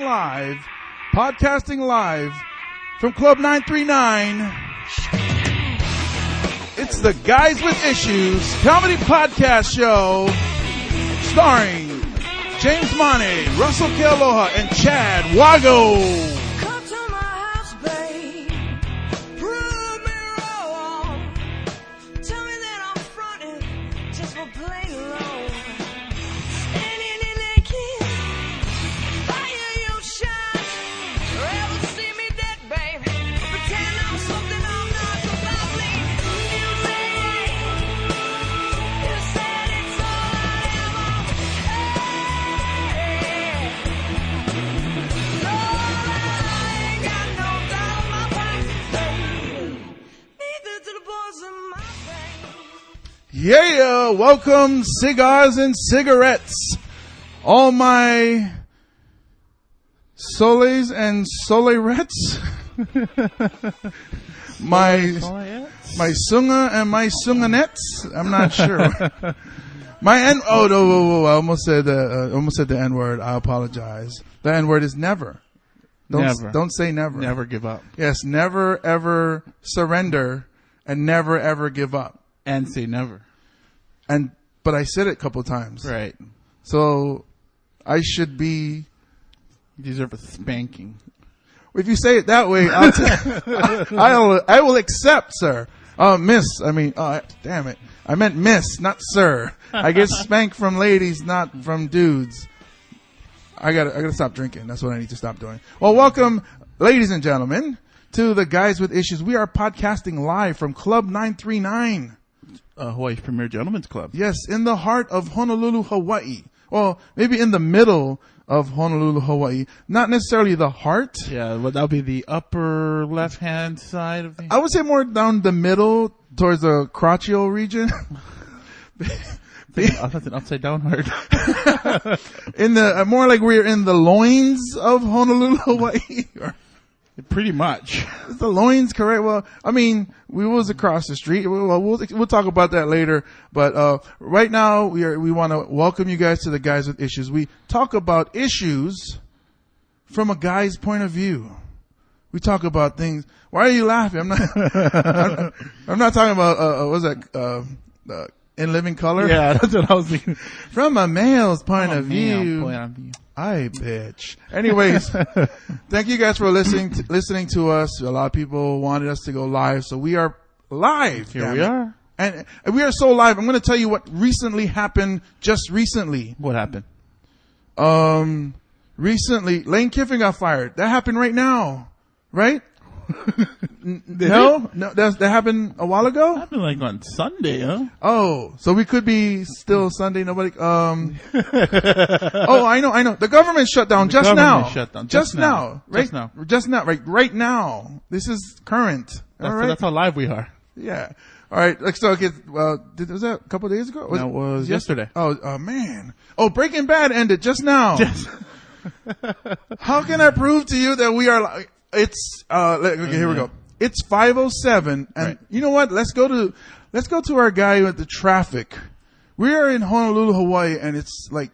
live from Club 939. It's the Guys with Issues comedy podcast show starring James Money, Russel Kealoha, and Chad Wago. Yeah, welcome cigars and cigarettes. All my soles and solerettes. my sunga and my sunganettes. I'm not sure. I almost said the N-word. I apologize. The N-word is never. Don't say never. Never give up. Yes, never ever surrender and never ever give up. And say never. But I said it a couple times. Right. So I should be. You deserve a spanking. If you say it that way, I will accept, sir. Miss. Damn it. I meant miss, not sir. I get spanked from ladies, not from dudes. I gotta stop drinking. That's what I need to stop doing. Well, welcome, ladies and gentlemen, to the Guys with Issues. We are podcasting live from Club 939. Hawaii's premier gentlemen's club. Yes, in the heart of Honolulu, Hawaii. Well, maybe in the middle of Honolulu, Hawaii. Not necessarily the heart. Yeah, well, that would be the upper left-hand side of the... I would say more down the middle towards the crotchal region. That's an upside-down heart. In the more like we're in the loins of Honolulu, Hawaii. Pretty much. Is the loins correct? Well, I mean, we was across the street. We'll talk about that later. But right now, we want to welcome you guys to the Guys with Issues. We talk about issues from a guy's point of view. We talk about things. Why are you laughing? I'm not talking about what's that? In Living Color. Yeah, that's what I was thinking. From a male's point of view. I bitch. Anyways, thank you guys for listening to us. A lot of people wanted us to go live, so we are live. Here we are. And we are so live. I'm going to tell you what recently happened just recently. What happened? Recently, Lane Kiffin got fired. That happened right now, right? No, that happened a while ago. It happened like on Sunday, huh? Oh, so we could be still Sunday. Nobody. Oh, I know. The government shut down just now. Just now. Right now. This is current. That's how live we are. Yeah. All right. Let's talk. Was that a couple of days ago? That was yesterday. Oh man. Oh, Breaking Bad ended just now. How can I prove to you that we are? It's okay, here we go. It's 5:07, and right. You know what? Let's go to our guy with the traffic. We are in Honolulu, Hawaii, and it's like,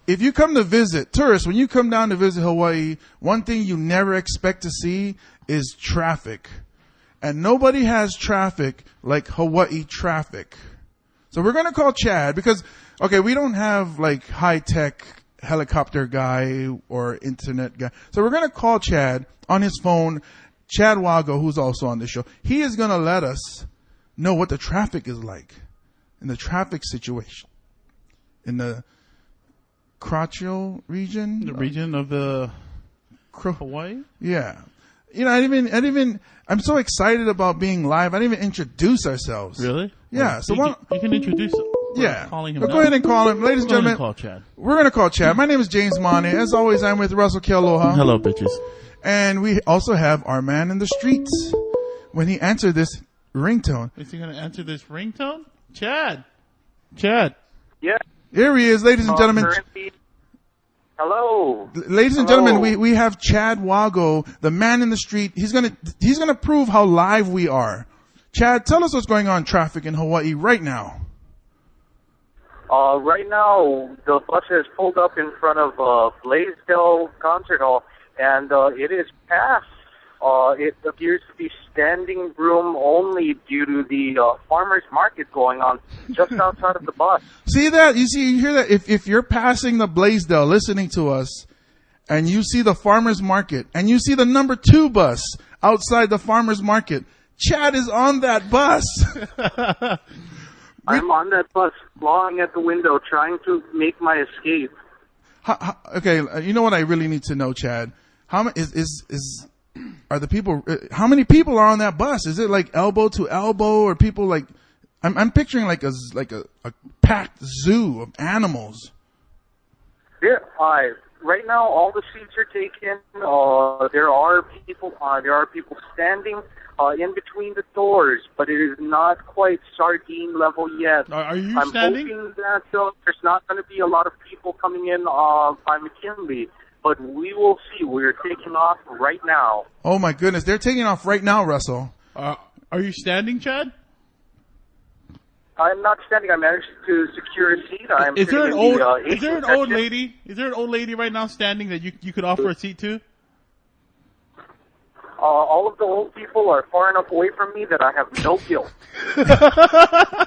if you come to visit, tourists, when you come down to visit Hawaii, one thing you never expect to see is traffic. And nobody has traffic like Hawaii traffic. So we're gonna call Chad because, okay, we don't have like high-tech helicopter guy or internet guy. So we're going to call Chad on his phone, Chad Wago, who's also on the show. He is going to let us know what the traffic is like in the traffic situation in the crotchal region. The region of the Hawaii? Yeah. You know, I'm so excited about being live. I didn't even introduce ourselves. Really? Yeah. Well, you can introduce him. Yeah. Calling him Go ahead and call him. Ladies and gentlemen, call Chad. We're going to call Chad. My name is James Money. As always, I'm with Russel Kealoha. Hello, bitches. And we also have our man in the streets. When he answered this ringtone. Is he going to answer this ringtone? Chad. Yeah. Here he is, ladies and gentlemen. Hello. Ladies and gentlemen, we have Chad Wago, the man in the street. He's gonna prove how live we are. Chad, tell us what's going on in traffic in Hawaii right now. Right now, the bus has pulled up in front of Blaisdell Concert Hall, and it is past. It appears to be standing room only due to the farmer's market going on just outside of the bus. See that? You hear that? If you're passing the Blaisdell listening to us, and you see the farmer's market, and you see the number 2 bus outside the farmer's market, Chad is on that bus. I'm on that bus, clawing at the window, trying to make my escape. Okay, you know what I really need to know, Chad? How many are the people? How many people are on that bus? Is it like elbow to elbow, or people like? I'm picturing like a packed zoo of animals. Yeah, right now all the seats are taken. There are people standing in between the doors, but it is not quite sardine level yet. Are you I'm standing? hoping that there's not going to be a lot of people coming in by McKinley, but we will see. We're taking off right now. Oh my goodness, they're taking off right now, Russell. Are you standing, Chad? I'm not standing. I managed to secure a seat. Is there an old lady? Is there an old lady right now standing that you could offer a seat to? All of the old people are far enough away from me that I have no guilt.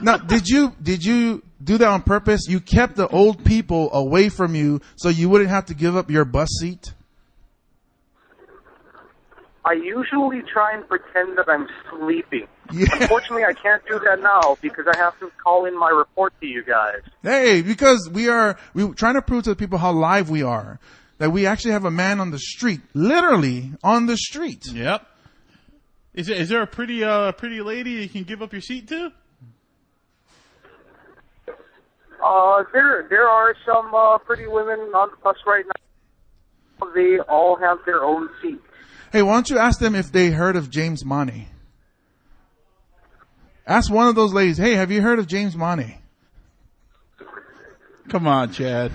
Now, did you do that on purpose? You kept the old people away from you so you wouldn't have to give up your bus seat? I usually try and pretend that I'm sleeping. Yeah. Unfortunately, I can't do that now because I have to call in my report to you guys. Hey, because we're trying to prove to the people how live we are. That we actually have a man on the street, literally on the street. Yep. Is there a pretty lady you can give up your seat to? There are some pretty women on the bus right now. They all have their own seats. Hey, why don't you ask them if they heard of James Money? Ask one of those ladies, hey, have you heard of James Money? Come on, Chad.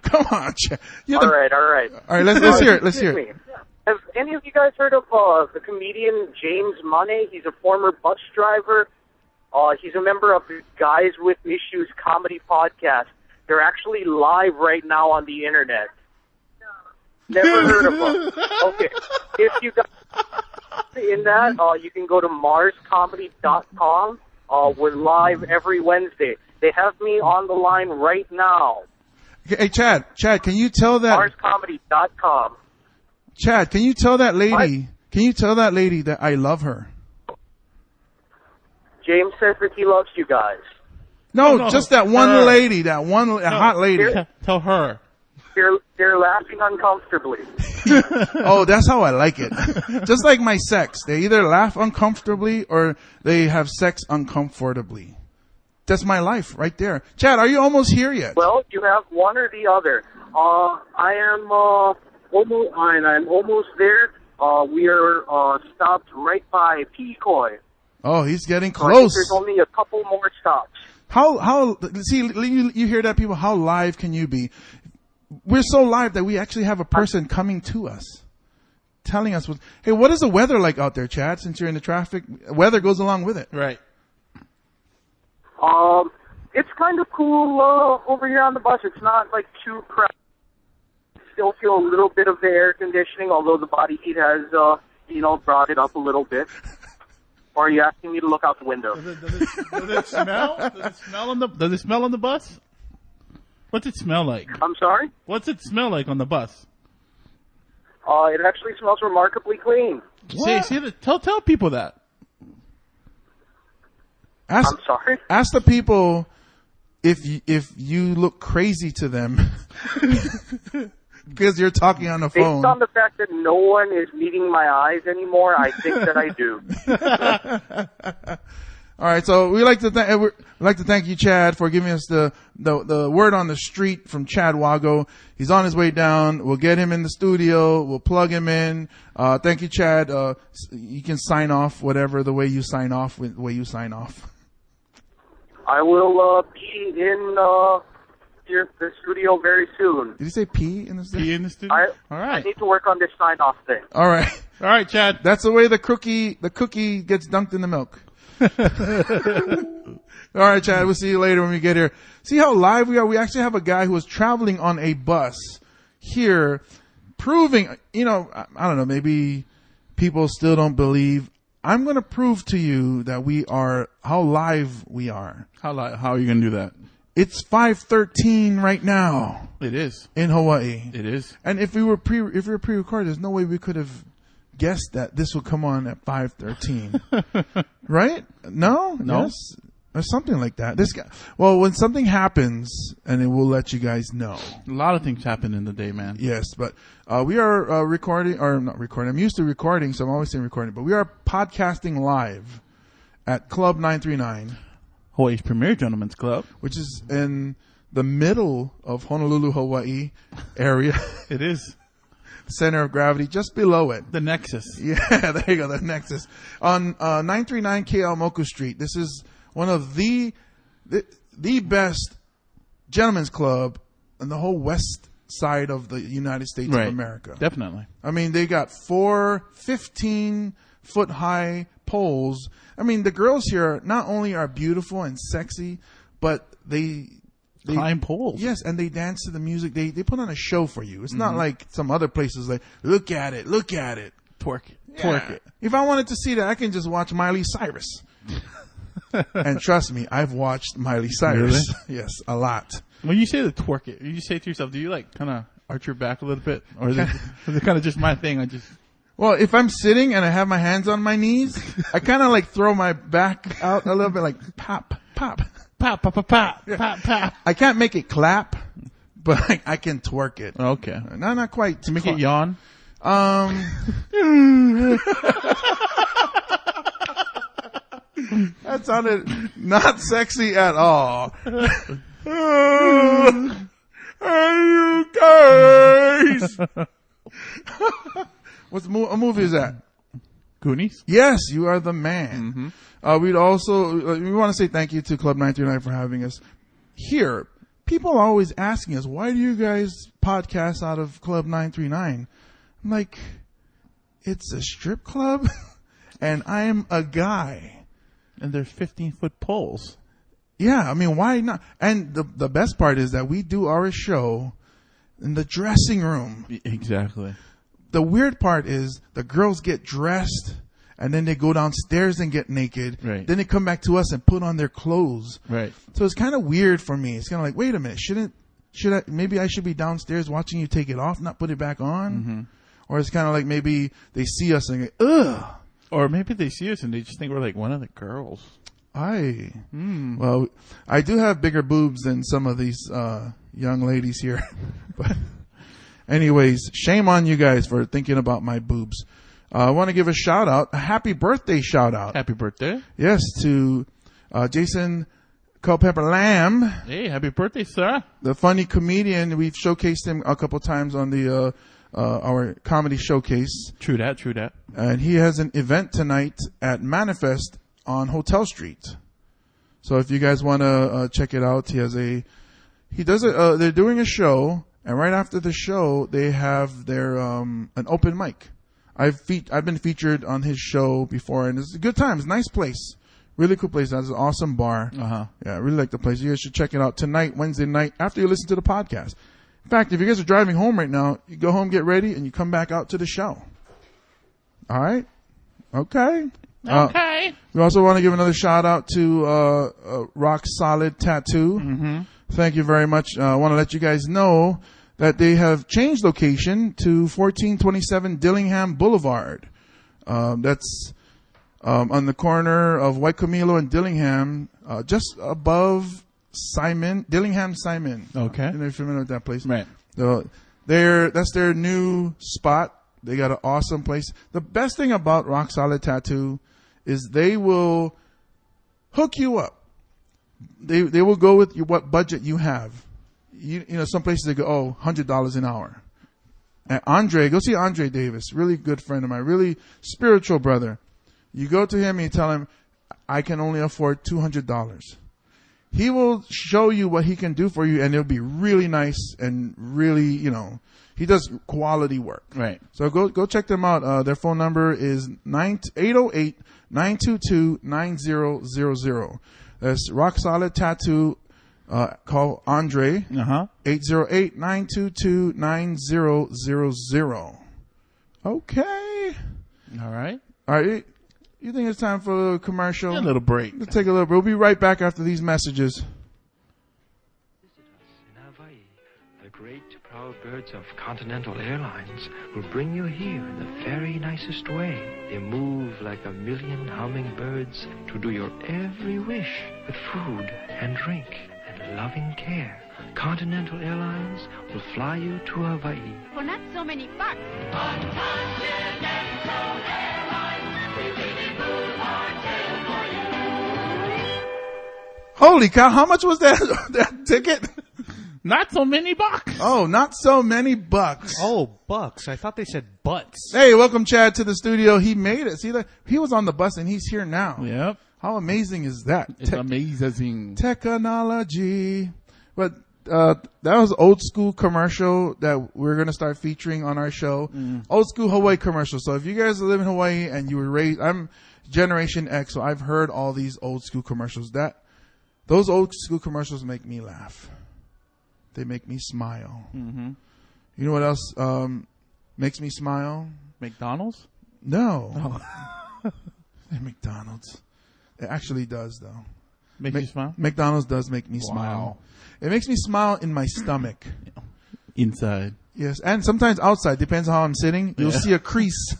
Come on, Chad. All right. All right, let's hear it. Let's hear it. Have any of you guys heard of the comedian James Money? He's a former bus driver. He's a member of the Guys with Issues comedy podcast. They're actually live right now on the internet. Never heard of them. Okay. If you guys in that, you can go to marscomedy.com. We're live every Wednesday. They have me on the line right now. Hey, Chad, can you tell that marscomedy.com. Chad, can you tell that lady? Can you tell that lady that I love her? James says that he loves you guys. No, just that one lady, hot lady. Tell her. They're laughing uncomfortably. Oh, that's how I like it. Just like my sex. They either laugh uncomfortably or they have sex uncomfortably. That's my life right there. Chad, are you almost here yet? Well, you have one or the other. I'm almost there. We are stopped right by Pecoy. Oh, he's getting So I think close. there's only a couple more stops. See, you hear that, people? How live can you be? We're so live that we actually have a person coming to us, telling us, hey, what is the weather like out there, Chad? Since you're in the traffic, weather goes along with it. Right. It's kind of cool over here on the bus. It's not like too crowded. Still feel a little bit of the air conditioning, although the body heat has, brought it up a little bit. Or are you asking me to look out the window? Does it smell? Does it smell on the bus? What's it smell like? I'm sorry? What's it smell like on the bus? It actually smells remarkably clean. Tell people that. I'm sorry? Ask the people if you look crazy to them because you're talking on the phone. Based on the fact that no one is meeting my eyes anymore, I think that I do. All right, so we'd like to thank you, Chad, for giving us the word on the street from Chad Wago. He's on his way down. We'll get him in the studio. We'll plug him in. Thank you, Chad. You can sign off whatever the way you sign off. I will be in the studio very soon. Did you say pee in the studio? Pee in the studio? All right. I need to work on this sign-off thing. All right. All right, Chad. That's the way the cookie gets dunked in the milk. All right, Chad, we'll see you later when we get here. See how live we are? We actually have a guy who was traveling on a bus here proving, I don't know, maybe people still don't believe. I'm going to prove to you that how live we are. How are you going to do that? It's 5:13 right now. It is. In Hawaii. It is. And if we were pre-recorded, there's no way we could have guessed that this would come on at 5:13. Right? No? Yes? Or something like that. When something happens, and it will let you guys know. A lot of things happen in the day, man. Yes, but we are recording, or not recording. I'm used to recording, so I'm always saying recording. But we are podcasting live at Club 939. Hawaii's premier gentlemen's club. Which is in the middle of Honolulu, Hawaii area. It is. Center of gravity, just below it. The Nexus. Yeah, there you go, the Nexus. On 939 KL Moku Street. This is one of the best gentlemen's club in the whole west side of the United States of America. Definitely. I mean, they got 4 15-foot high poles. I mean, the girls here not only are beautiful and sexy, but they climb poles. Yes, and they dance to the music. They put on a show for you. It's not like some other places like, look at it. Twerk it. Yeah. Twerk it. If I wanted to see that, I can just watch Miley Cyrus. And trust me, I've watched Miley Cyrus. Really? Yes, a lot. When you say the twerk it, you say to yourself, do you like kind of arch your back a little bit? Or is it kind of just my thing? Well, if I'm sitting and I have my hands on my knees, I kind of like throw my back out a little bit like pop, pop. Pop, pop, pop, pop, pop, pop. I can't make it clap, but I can twerk it. Okay. No, not quite. To make it yawn? That sounded not sexy at all. Hey, you guys! What movie is that? Goonies? Yes, you are the man. We'd also, we want to say thank you to Club 939 for having us here. People are always asking us, why do you guys podcast out of Club 939? I'm like, it's a strip club and I'm a guy. And there's 15-foot poles. Yeah, I mean, why not? And the best part is that we do our show in the dressing room. Exactly. The weird part is the girls get dressed and then they go downstairs and get naked. Right. Then they come back to us and put on their clothes. Right. So it's kind of weird for me. It's kind of like, wait a minute, maybe I should be downstairs watching you take it off, not put it back on? Or it's kind of like maybe they see us and go, ugh. Or maybe they see us and they just think we're like one of the girls. Well, I do have bigger boobs than some of these young ladies here. But anyways, shame on you guys for thinking about my boobs. I want to give a shout out, a happy birthday shout out. Happy birthday. Yes, to Jason Culpepper Lamb. Hey, happy birthday, sir. The funny comedian. We've showcased him a couple times on the our comedy showcase. True that. And he has an event tonight at Manifest on Hotel Street. So if you guys want to check it out, they're doing a show, and right after the show, they have their an open mic. I've been featured on his show before, and it's a good time. It's a nice place. Really cool place. That's an awesome bar. Yeah, I really like the place. You guys should check it out tonight, Wednesday night, after you listen to the podcast. In fact, if you guys are driving home right now, you go home, get ready, and you come back out to the show. All right? Okay. Okay. We also want to give another shout out to Rock Solid Tattoo. Thank you very much. I want to let you guys know that they have changed location to 1427 Dillingham Boulevard. That's on the corner of Waikimilo and Dillingham, just above Dillingham Simon. Okay. You know, you're familiar with that place. Right. So that's their new spot. They got an awesome place. The best thing about Rock Solid Tattoo is they will hook you up. They will go with what budget you have. You know, some places they go, $100 an hour. And go see Andre Davis, really good friend of mine, really spiritual brother. You go to him and you tell him, I can only afford $200. He will show you what he can do for you, and it'll be really nice and really, He does quality work. Right. So go check them out. Their phone number is 808-922-9000. That's Rock Solid Tattoo. Call Andre. 808-922-9000. Okay. All right. All right. You think it's time for a little commercial? A little break. Let's take a little break. We'll be right back after these messages. Visit us in Hawaii. The great proud birds of Continental Airlines will bring you here in the very nicest way. They move like a million hummingbirds to do your every wish with food and drink and loving care. Continental Airlines will fly you to Hawaii. For not so many bucks. On Continental Airlines, we really move our tail for you. Holy cow, how much was that ticket? Not so many bucks. Oh, not so many bucks. Oh, bucks. I thought they said butts. Hey, welcome Chad to the studio. He made it. See that? He was on the bus and he's here now. Yep. How amazing is that? It's amazing. Technology. But that was old school commercial that we're going to start featuring on our show. Old school Hawaii commercial. So if you guys live in Hawaii and you were raised, I'm Generation X, so I've heard all these old school commercials. Those old school commercials make me laugh. They make me smile. Mm-hmm. You know what else makes me smile? McDonald's? No. McDonald's. It actually does, though. Make you smile? McDonald's does make me smile. It makes me smile in my stomach. Inside. Yes, and sometimes outside. Depends on how I'm sitting. You'll see a crease.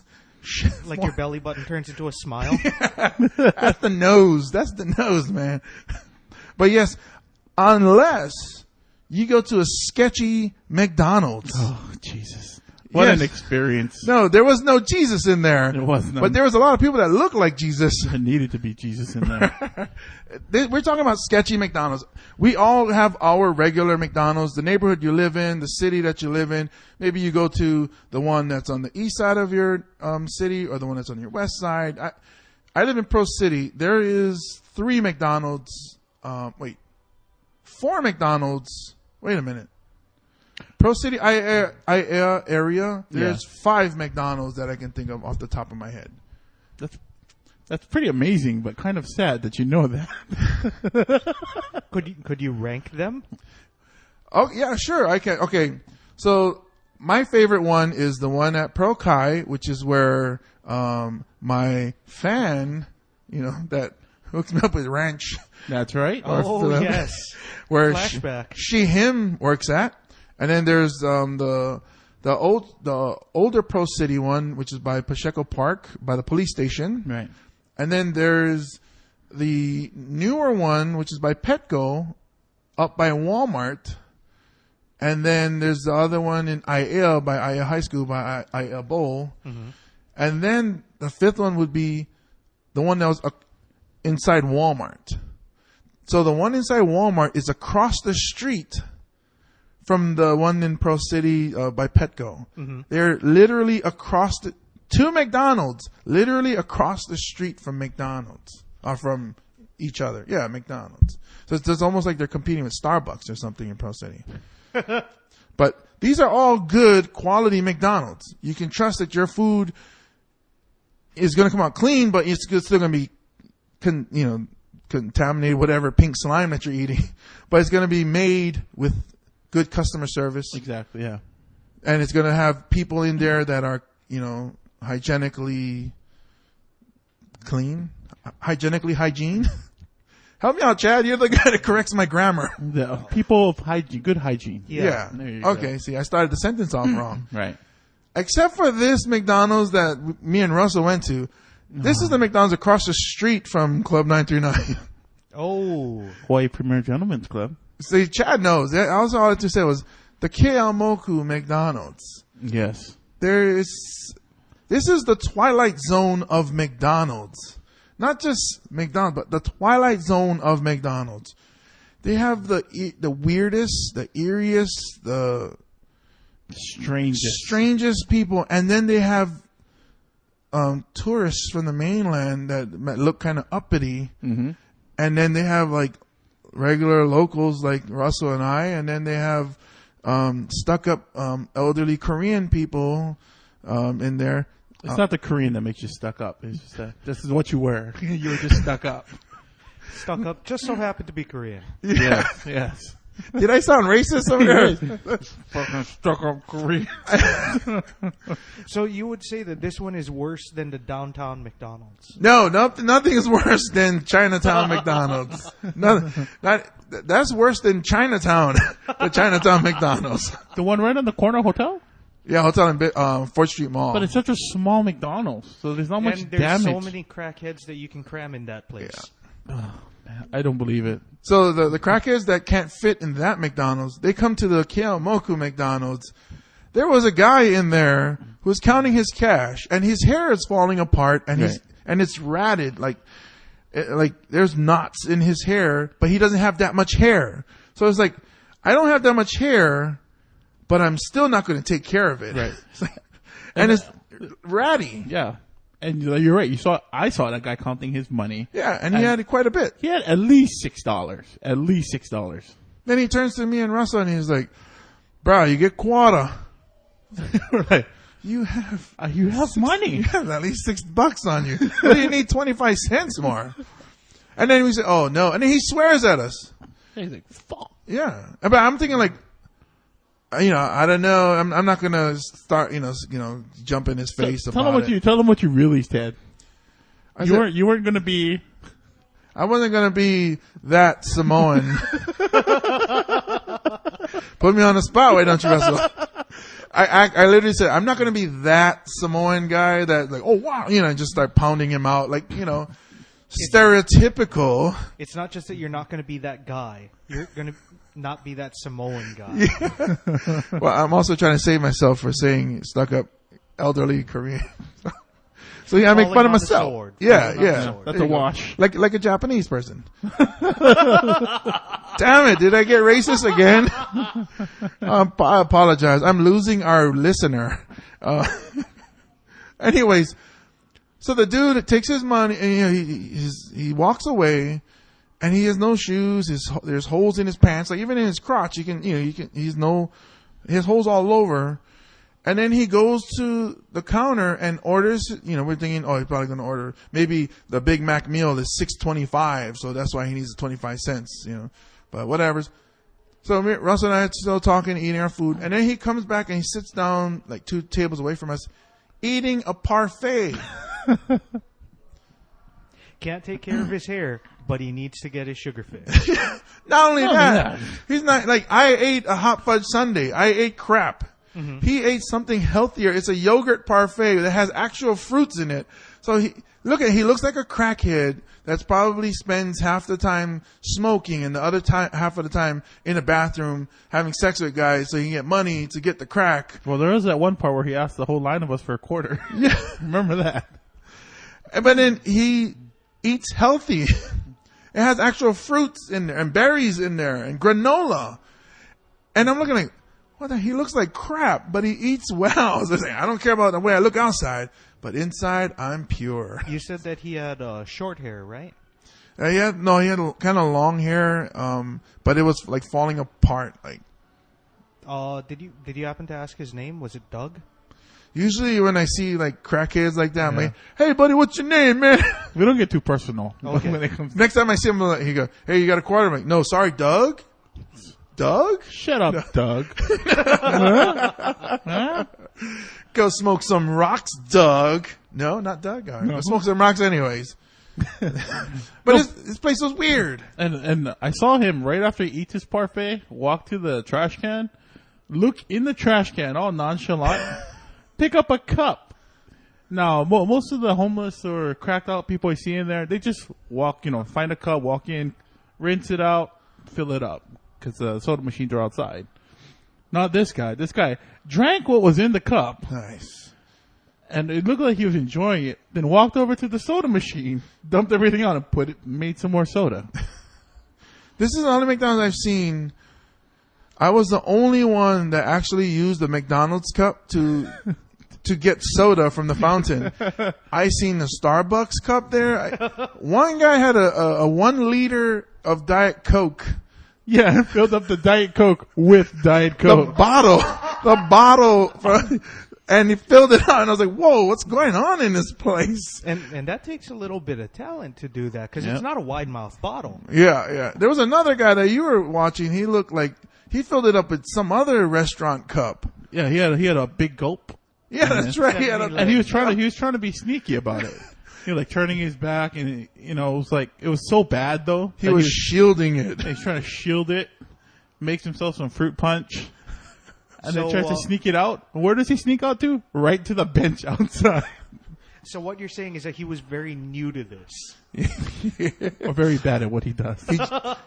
Like your belly button turns into a smile. That's the nose. That's the nose, man. But yes, unless you go to a sketchy McDonald's. Oh, Jesus. What an experience. No, there was no Jesus in there. There was none. But there was a lot of people that looked like Jesus. There needed to be Jesus in there. We're talking about sketchy McDonald's. We all have our regular McDonald's, the neighborhood you live in, the city that you live in. Maybe you go to the one that's on the east side of your city or the one that's on your west side. I live in Pro City. There is 3 McDonald's. 4 McDonald's. Wait a minute. Pro City area, there's 5 McDonald's that I can think of off the top of my head. That's pretty amazing, but kind of sad that you know that. Could you rank them? Oh yeah, sure. I can. Okay, so my favorite one is the one at Pro Kai, which is where my fan, that hooks me up with ranch. That's right. Oh yes, where flashback. Him works at. And then there's the older Pro City one, which is by Pacheco Park, by the police station. Right. And then there's the newer one, which is by Petco, up by Walmart. And then there's the other one in Aiea, by Aiea High School, by Aiea Bowl. Mm-hmm. And then the 5th one would be the one that was inside Walmart. So the one inside Walmart is across the street from the one in Pro City by Petco. Mm-hmm. They're literally across 2 McDonald's, literally across the street from McDonald's, or from each other. Yeah, McDonald's. So it's almost like they're competing with Starbucks or something in Pro City. But these are all good quality McDonald's. You can trust that your food is going to come out clean, but it's still going to be, contaminated, whatever pink slime that you're eating. But it's going to be made with good customer service. Exactly, yeah. And it's going to have people in there that are, hygienically clean. Hygiene. Help me out, Chad. You're the guy that corrects my grammar. The people of hygiene, good hygiene. Yeah. There you okay, go. see, I started the sentence off wrong. Right. Except for this McDonald's that me and Russell went to. This is the McDonald's across the street from Club 939. Oh. Hawaii Premier Gentlemen's Club. See, Chad knows. All I had to say was the Keamoku McDonald's. Yes. This is the Twilight Zone of McDonald's. Not just McDonald's, but the Twilight Zone of McDonald's. They have the weirdest, the eeriest, the strangest people. And then they have tourists from the mainland that look kind of uppity. Mm-hmm. And then they have like regular locals like Russell and I, and then they have stuck up elderly Korean people in there. It's not the Korean that makes you stuck up. It's just that this is what you were. You were just stuck up. Stuck up. Just so happened to be Korean. Yes. Yes. Did I sound racist over there? Fucking stuck up Korean. So you would say that this one is worse than the downtown McDonald's? No, nothing is worse than Chinatown McDonald's. That's worse than Chinatown, the Chinatown McDonald's. The one right on the corner hotel? Yeah, hotel in 4th Street Mall. But it's such a small McDonald's, so there's not much And there's damage. so many crackheads that you can cram in that place. I don't believe it. So the crackheads that can't fit in that McDonald's, they come to the Kealoha McDonald's. There was a guy in there who was counting his cash, and his hair is falling apart, and it's ratted, like there's knots in his hair, but he doesn't have that much hair. So it's like, I don't have that much hair, but I'm still not going to take care of it. Right. And it's ratty. Yeah. And you're right. I saw that guy counting his money. Yeah, and he had quite a bit. He had at least $6. At least $6. Then he turns to me and Russell, and he's like, "Bro, you get quarter. Right. You have money. You have at least $6 on you. What do you need 25 cents more?" And then we say, "Oh no!" And then he swears at us. He's like, "Fuck." Yeah, but I'm thinking like, I don't know. I'm not gonna start, jump in his face. Tell him what you really said. You weren't gonna be. I wasn't gonna be that Samoan. Put me on the spot, why don't you, Russell? I literally said, I'm not gonna be that Samoan guy that like, oh wow, just start pounding him out like, stereotypical. It's not just that you're not going to be that guy. You're going to not be that Samoan guy. Yeah. Well, I'm also trying to save myself for saying stuck up elderly Korean. So yeah, I make fun of myself. Yeah. That's a wash. Like a Japanese person. Damn it! Did I get racist again? I apologize. I'm losing our listener. Anyways, so the dude takes his money and he walks away, and he has no shoes. There's holes in his pants, like even in his crotch. He has holes all over. And then he goes to the counter and orders, we're thinking, oh, he's probably going to order, maybe the Big Mac meal is $6.25, so that's why he needs the 25 cents, but whatever. So Russell and I are still talking, eating our food, and then he comes back and he sits down like 2 tables away from us, eating a parfait. Can't take care of his hair, but he needs to get his sugar fixed. Not only that, he's not, like, I ate a hot fudge sundae. I ate crap. Mm-hmm. He ate something healthier. It's a yogurt parfait that has actual fruits in it. So he looks like a crackhead that's probably spends half the time smoking and the other half of the time in a bathroom having sex with guys so he can get money to get the crack. Well, there was that one part where he asked the whole line of us for a quarter. Yeah. Remember that? But then he eats healthy. It has actual fruits in there and berries in there and granola. And I'm looking like, he looks like crap, but he eats well. So I don't care about the way I look outside, but inside I'm pure. You said that he had short hair, right? He had kind of long hair, but it was like falling apart. Like, did you happen to ask his name? Was it Doug? Usually when I see like crackheads like that, I'm like, "Hey buddy, what's your name, man?" We don't get too personal. Okay. When it comes next time I see him, he goes, "Hey, you got a quarter?" I'm like, "No, sorry, Doug." Doug? Shut up, Doug. Go smoke some rocks, Doug. No, not Doug. All right. No. Go smoke some rocks anyways. But this place was weird. And I saw him right after he eats his parfait, walk to the trash can, look in the trash can, all nonchalant, pick up a cup. Now, most of the homeless or cracked out people I see in there, they just walk, find a cup, walk in, rinse it out, fill it up. Because the soda machines are outside. Not this guy. This guy drank what was in the cup. Nice. And it looked like he was enjoying it. Then walked over to the soda machine, dumped everything out, and made some more soda. This is the only McDonald's I've seen. I was the only one that actually used the McDonald's cup to get soda from the fountain. I seen the Starbucks cup there. One guy had a 1 liter of Diet Coke. Yeah, filled up the Diet Coke with Diet Coke. The bottle, and he filled it out, and I was like, whoa, what's going on in this place? And that takes a little bit of talent to do that, because it's not a wide mouth bottle. Yeah. There was another guy that you were watching. He looked like he filled it up with some other restaurant cup. Yeah, he had a big gulp. Yeah, that's right. And he was trying to be sneaky about it. He was like turning his back, and it was so bad though. He was shielding it. He's trying to shield it. Makes himself some fruit punch. And So, then tries to sneak it out. Where does he sneak out to? Right to the bench outside. So what you're saying is that he was very new to this. Or very bad at what he does.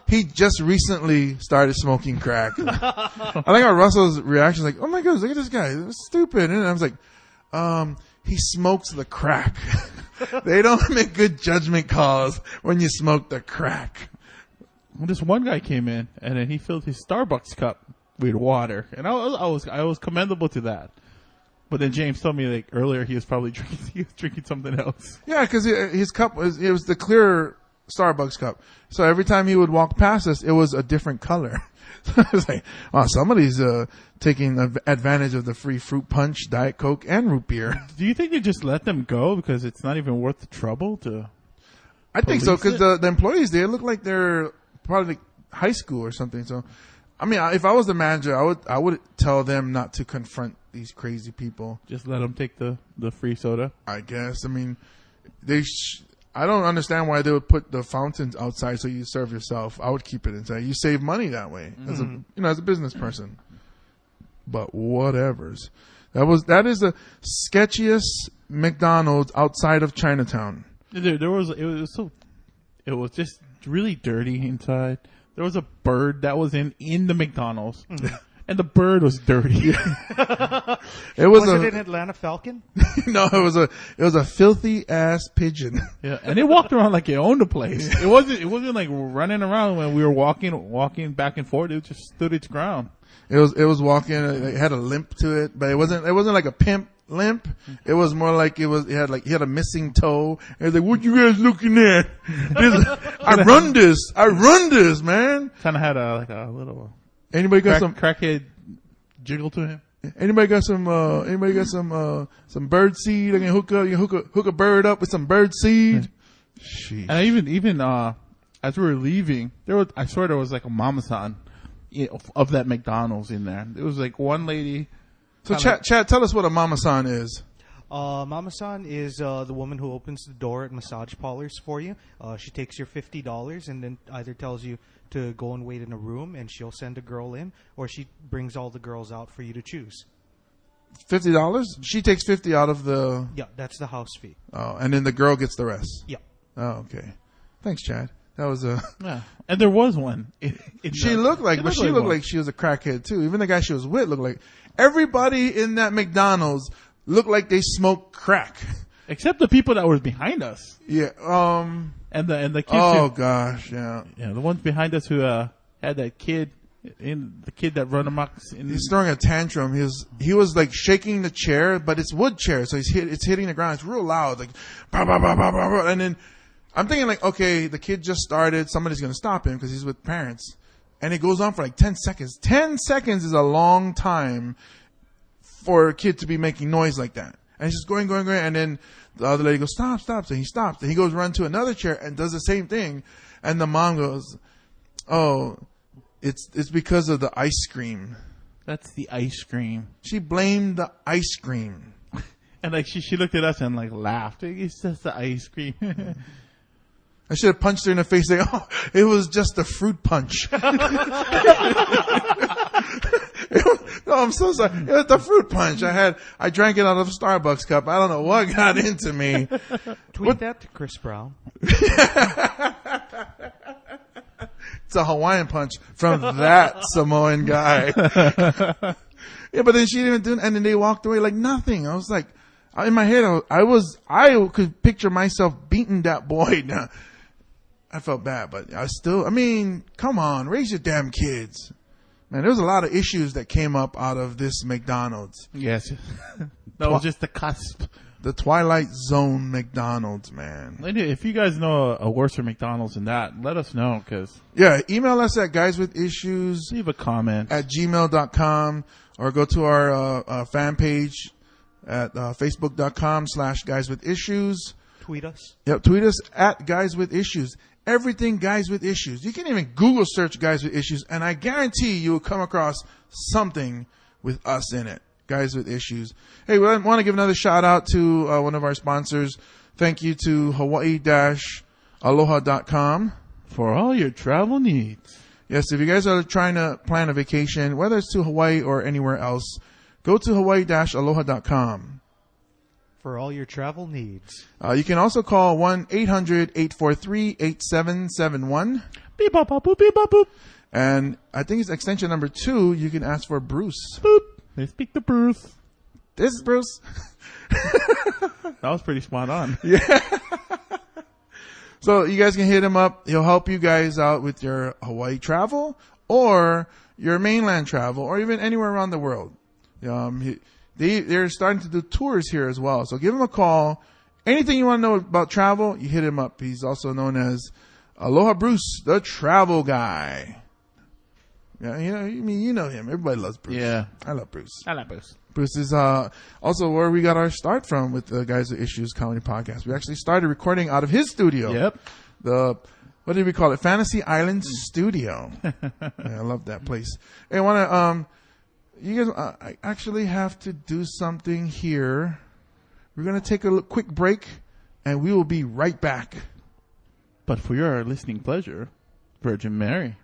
He just recently started smoking crack. I like how Russell's reaction is like, oh my goodness, look at this guy. It's stupid. And I was like, he smokes the crack. They don't make good judgment calls when you smoke the crack. Well, this one guy came in, and then he filled his Starbucks cup with water. And I was commendable to that. But then James told me like earlier he was probably drinking something else. Yeah, because his cup was the clear Starbucks cup. So every time he would walk past us, it was a different color. I was like, oh, somebody's taking advantage of the free fruit punch, Diet Coke, and root beer. Do you think they just let them go because it's not even worth the trouble to? I think so, because the employees there look like they're probably like high school or something. So, I mean, if I was the manager, I would tell them not to confront these crazy people. Just let them take the free soda. I guess. I mean, I don't understand why they would put the fountains outside so you serve yourself. I would keep it inside. You save money that way as a business person. But whatevers. That is the sketchiest McDonald's outside of Chinatown. It was just really dirty inside. There was a bird that was in the McDonald's. And the bird was dirty. It was an Atlanta Falcon? No, it was a filthy ass pigeon. Yeah, and it walked around like it owned the place. It wasn't like running around when we were walking back and forth. It just stood its ground. It was walking. It had a limp to it, but it wasn't like a pimp limp. It was more like he had a missing toe. It was like, what you guys looking at? I run this, man. Kind of had a little. Anybody got some crackhead jiggle to him? Anybody got some bird seed? I can hook a bird up with some bird seed. Sheesh. And even as we were leaving, I swear there was like a mama-san of that McDonald's in there. It was like one lady. So Chad, tell us what a mama-san is. Mama-san is the woman who opens the door at massage parlors for you. She takes your $50 and then either tells you to go and wait in a room and she'll send a girl in, or she brings all the girls out for you to choose. $50? She takes 50 out of the... Yeah, that's the house fee. Oh, and then the girl gets the rest. Yeah. Oh, okay. Thanks, Chad. That was a... Yeah. And there was one. She looked like she was a crackhead too. Even the guy she was with looked like... Everybody in that McDonald's looked like they smoked crack. Except the people that were behind us. Yeah. And the kids. Oh gosh, yeah. Yeah, the ones behind us who had that kid, the kid that run amok. He's throwing a tantrum. He was like shaking the chair, but it's wood chair, so it's hitting the ground. It's real loud, like bah, bah, bah, bah, bah, bah. And then I'm thinking like, okay, the kid just started. Somebody's gonna stop him because he's with parents, and it goes on for like 10 seconds. 10 seconds is a long time for a kid to be making noise like that. And he's just going, and then the other lady goes, stop, so he stops. And he goes run to another chair and does the same thing. And the mom goes, oh, it's because of the ice cream. That's the ice cream. She blamed the ice cream. And like she looked at us and like laughed. It's just the ice cream. I should have punched her in the face saying, oh, it was just a fruit punch. No, I'm so sorry. It was the fruit punch. I drank it out of a Starbucks cup. I don't know what got into me. Tweet that to Chris Brown. It's a Hawaiian punch from that Samoan guy. Yeah, but then she didn't even do it, and then they walked away like nothing. I was like, in my head, I could picture myself beating that boy. Now, I felt bad, but come on, raise your damn kids. Man, there was a lot of issues that came up out of this McDonald's. Yes. That was just the cusp the Twilight Zone McDonald's, man. If you guys know a worse McDonald's than that, let us know, because Yeah, email us at guyswithissues leave a comment. at gmail.com or go to our fan page at facebook.com/guyswithissues. Tweet us. Yep, tweet us at Guys With Issues. Everything Guys With Issues. You can even Google search Guys With Issues, and I guarantee you will come across something with us in it. Guys With Issues. Hey, we want to give another shout out to one of our sponsors. Thank you to Hawaii-Aloha.com. For all your travel needs. Yes, if you guys are trying to plan a vacation, whether it's to Hawaii or anywhere else, go to Hawaii-Aloha.com. For all your travel needs. You can also call 1-800-843-8771. Beep bop bop boop beep bop boop. And I think it's extension number 2. You can ask for Bruce. Boop. They speak to Bruce. This is Bruce. That was pretty spot on. So you guys can hit him up. He'll help you guys out with your Hawaii travel or your mainland travel or even anywhere around the world. They're starting to do tours here as well. So give him a call. Anything you want to know about travel, you hit him up. He's also known as Aloha Bruce, the travel guy. Yeah, you know him. Everybody loves Bruce. Yeah. I love Bruce. I like Bruce. Bruce is also where we got our start from with the Guys With Issues comedy podcast. We actually started recording out of his studio. Yep. What did we call it? Fantasy Island Studio. Yeah, I love that place. Hey, I want to you guys, I actually have to do something here. We're going to take a quick break, and we will be right back. But for your listening pleasure, Virgin Mary.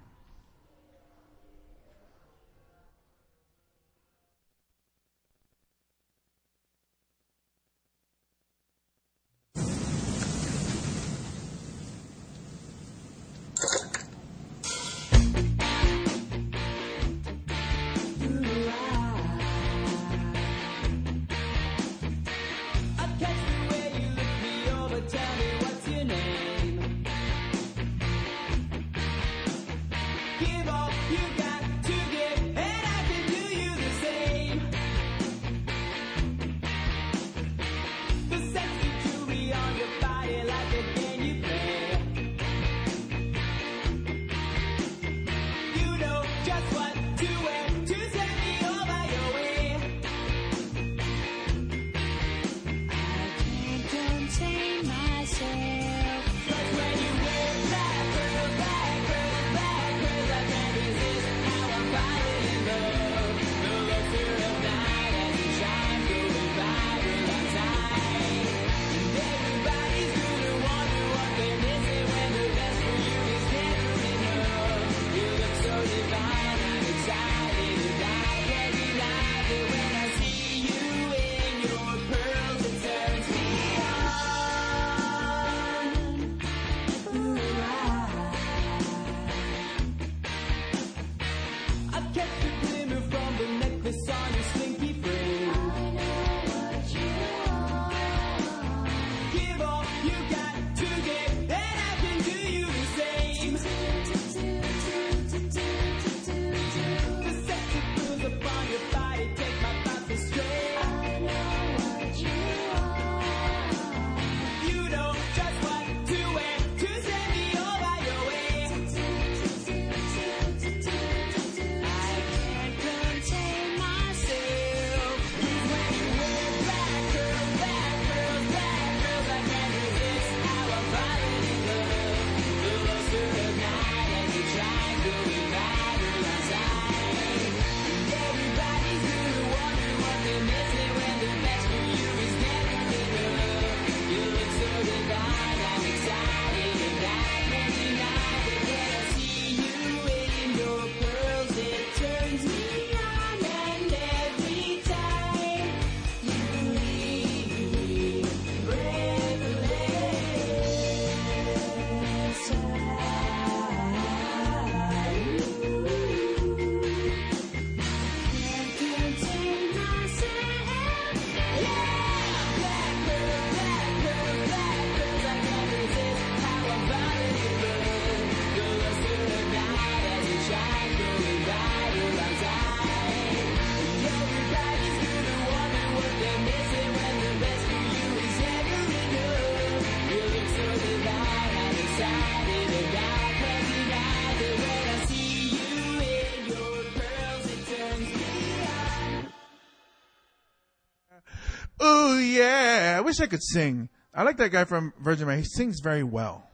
wish I could sing. I like that guy from Virgin Mary. He sings very well.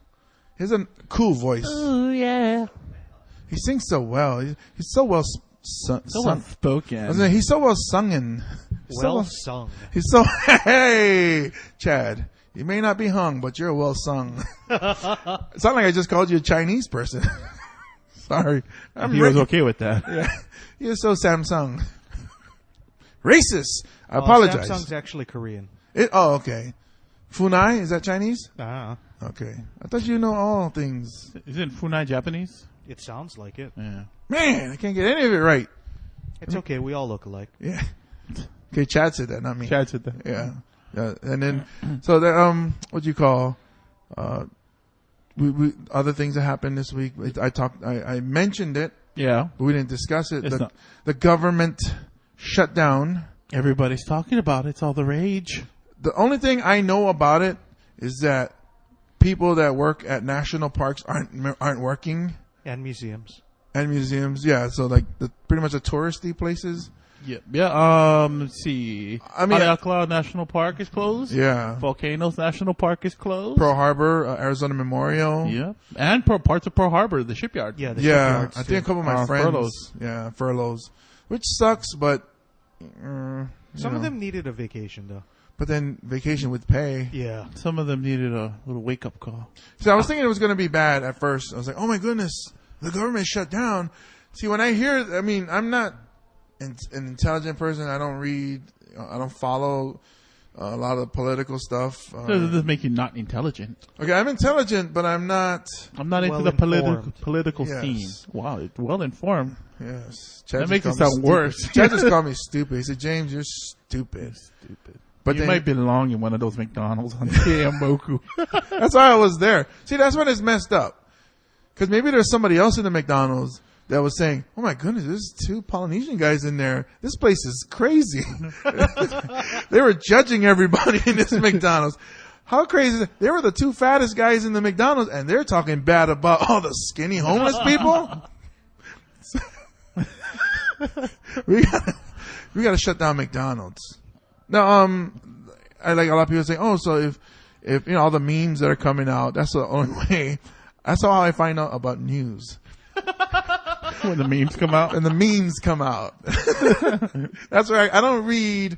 He has a cool voice. Oh, yeah. He sings so well. He's so well So well spoken. He's so well sungen. Well sung. He's so, hey, Chad, you may not be hung, but you're well sung. It's not like I just called you a Chinese person. Sorry. He was okay with that. Yeah. You're so Samsung. Racist. I apologize. Samsung's actually Korean. Okay. Funai, is that Chinese? Okay. I thought you know all things. Isn't Funai Japanese? It sounds like it. Yeah. Man, I can't get any of it right. It's okay. We all look alike. Yeah. Okay, Chad said that, not me. Chad said that. Yeah. And then, so the, what do you call, we other things that happened this week. I mentioned it. Yeah. But we didn't discuss it. It's not. The government shutdown. Everybody's talking about it. It's all the rage. The only thing I know about it is that people that work at national parks aren't working. And museums. And museums, yeah. So like pretty much the touristy places. Yeah. Yeah. Let's see. I mean, Haleakala National Park is closed. Yeah. Volcanoes National Park is closed. Pearl Harbor, Arizona Memorial. Yeah. And parts of Pearl Harbor, the shipyard. Yeah. The Yeah. shipyards I too. think a couple of my friends. Furloughs. Yeah, furloughs, which sucks, but Some of them needed a vacation though. But then vacation with pay. Yeah. Some of them needed a little wake up call. So I was thinking it was going to be bad at first. I was like, oh my goodness, the government shut down. See, when I hear, I mean, I'm not an intelligent person. I don't read. I don't follow a lot of political stuff. Does this make you not intelligent? Okay, I'm intelligent, but I'm not. I'm not into the political scene. Wow, it's well informed. Yes. That makes it sound worse. Chad just called me stupid. He said, James, you're stupid. Stupid. But you might belong in one of those McDonald's on Keamoku. That's why I was there. See, that's when it's messed up. Because maybe there's somebody else in the McDonald's that was saying, oh my goodness, there's 2 Polynesian guys in there. This place is crazy. They were judging everybody in this McDonald's. How crazy is it? They were the 2 fattest guys in the McDonald's and they're talking bad about all the skinny homeless people. we gotta shut down McDonald's. Now, I like a lot of people say, oh, so if you know all the memes that are coming out, that's the only way. That's how I find out about news. When the memes come out? And the memes come out. That's right. I don't read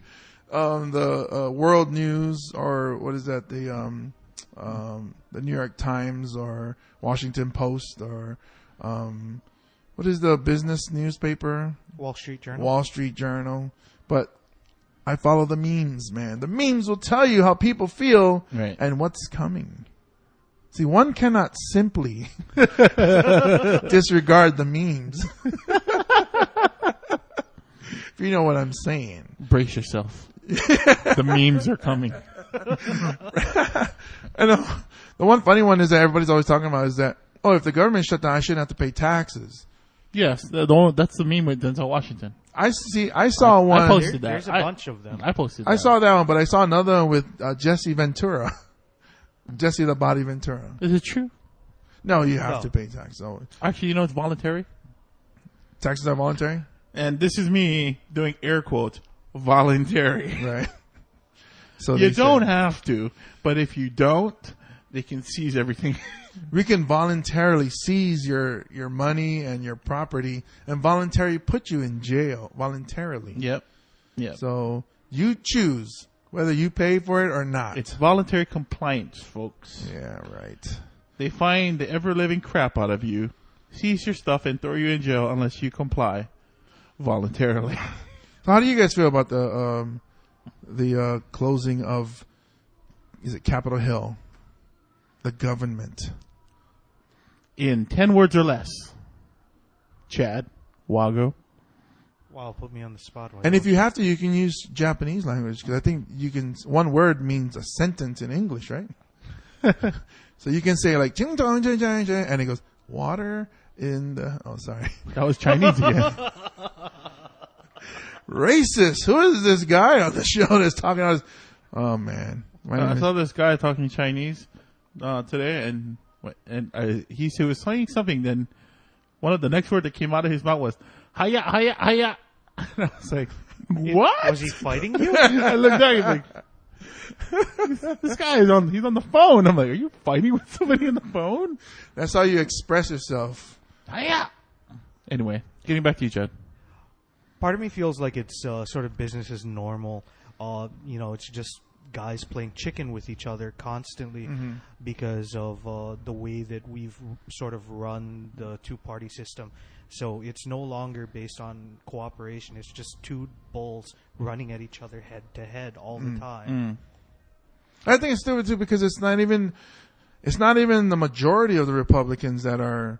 the world news or what is that? The New York Times or Washington Post or what is the business newspaper? Wall Street Journal. Wall Street Journal. But I follow the memes, man. The memes will tell you how people feel and what's coming. See, one cannot simply disregard the memes. If you know what I'm saying. Brace yourself. The memes are coming. And the one funny one is that everybody's always talking about is that, oh, if the government shut down, I shouldn't have to pay taxes. Yes, that's the meme with Denzel Washington. I saw one. I posted that. There's a bunch of them. I posted that. I saw that one, but I saw another one with Jesse Ventura. Jesse the Body Ventura. Is it true? No, you have to pay taxes. Oh. Actually, you know it's voluntary. Taxes are voluntary? And this is me doing air quotes, voluntary. Right. So you don't have to, but if you don't, they can seize everything. We can voluntarily seize your money and your property and voluntarily put you in jail. Voluntarily. Yep. So you choose whether you pay for it or not. It's voluntary compliance, folks. Yeah, right. They find the ever-living crap out of you, seize your stuff, and throw you in jail unless you comply voluntarily. So how do you guys feel about the closing of, is it Capitol Hill? The government. In 10 words or less. Chad Wago. Wow, put me on the spot. And if you have to, you can use Japanese language because I think you can. One word means a sentence in English, right? So you can say like "jing dong jing jing jing," and it goes water in the. Oh, sorry. That was Chinese again. Racist. Who is this guy on the show that's talking about? Oh man, I saw this guy talking Chinese today, and he was saying something. Then one of the next word that came out of his mouth was "hiya hiya hiya." And I was like, "What?" Was he fighting you? I looked at him like, This guy is he's on the phone. I'm like, are you fighting with somebody on the phone? That's how you express yourself. Yeah. Anyway, getting back to you, Chad. Part of me feels like it's sort of business as normal. It's just guys playing chicken with each other constantly because of the way that we've sort of run the two-party system. So it's no longer based on cooperation. It's just two bulls running at each other head to head all the time. I think it's stupid too because it's not even the majority of the Republicans that are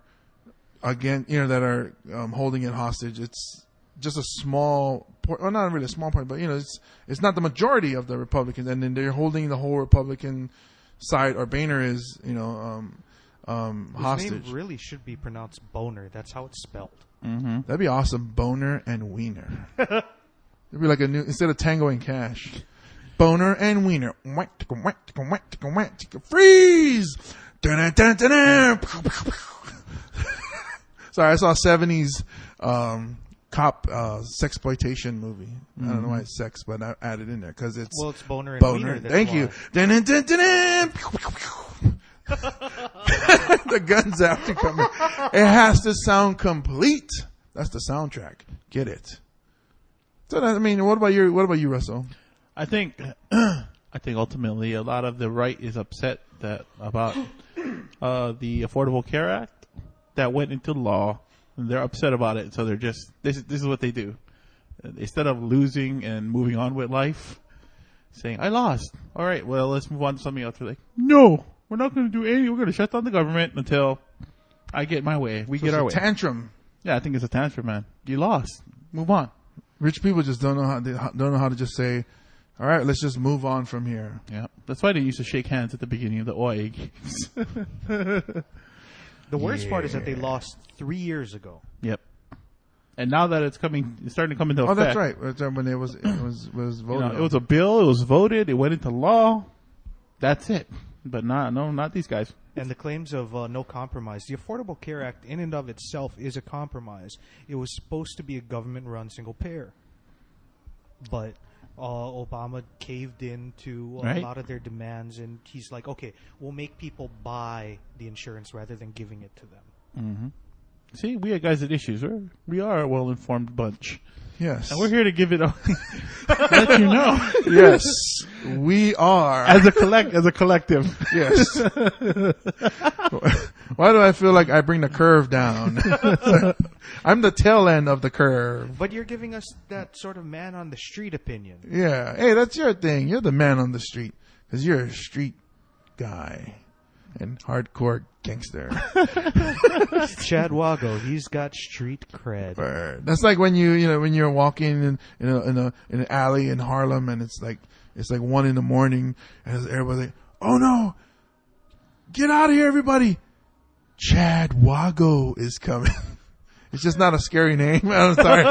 holding it hostage. It's just a small point, well, not really a small point, but it's not the majority of the Republicans, and then they're holding the whole Republican side, or Boehner is, hostage. His name really should be pronounced Boner. That's how it's spelled. Mm-hmm. That'd be awesome. Boner and Wiener. It'd be like a new, instead of Tango and Cash, Boner and Wiener. Freeze! Sorry, I saw a 70s cop sexploitation movie. I don't know why it's sex, but I added in there because it's Boner and Wiener. Thank you. The guns have to come in. It has to sound complete. That's the soundtrack. Get it? So what about you, Russell? I think ultimately a lot of the right is upset about the Affordable Care Act that went into law. They're upset about it, so they're just this is what they do. Instead of losing and moving on with life, saying I lost. All right, well let's move on to something else. They're like, no, we're not going to do anything. We're going to shut down the government until I get my way. We get our way. Tantrum. Yeah, I think it's a tantrum, man. You lost. Move on. Rich people just don't know how to just say, all right, let's just move on from here. Yeah, that's why they used to shake hands at the beginning of the OIA games. The worst part is that they lost 3 years ago. Yep. And now that it's starting to come into effect. Oh, that's right. When it was voted. It was a bill. It was voted. It went into law. That's it. But not these guys. And the claims of no compromise. The Affordable Care Act in and of itself is a compromise. It was supposed to be a government-run single payer. But Obama caved in to a lot of their demands, and he's like, okay, we'll make people buy the insurance rather than giving it to them. Mm-hmm. See, we are guys at issues. We are a well-informed bunch. Yes. And we're here to give it let you know. Yes, we are. As a collective. Yes. Why do I feel like I bring the curve down? I'm the tail end of the curve. But you're giving us that sort of man on the street opinion. Yeah. Hey, that's your thing. You're the man on the street because you're a street guy and hardcore gangster. Chad Wago, he's got street cred. That's like when when you're walking in an alley in Harlem and it's like 1 a.m. and everybody's like, oh no, get out of here, everybody! Chad Wago is coming. It's just not a scary name. I'm sorry.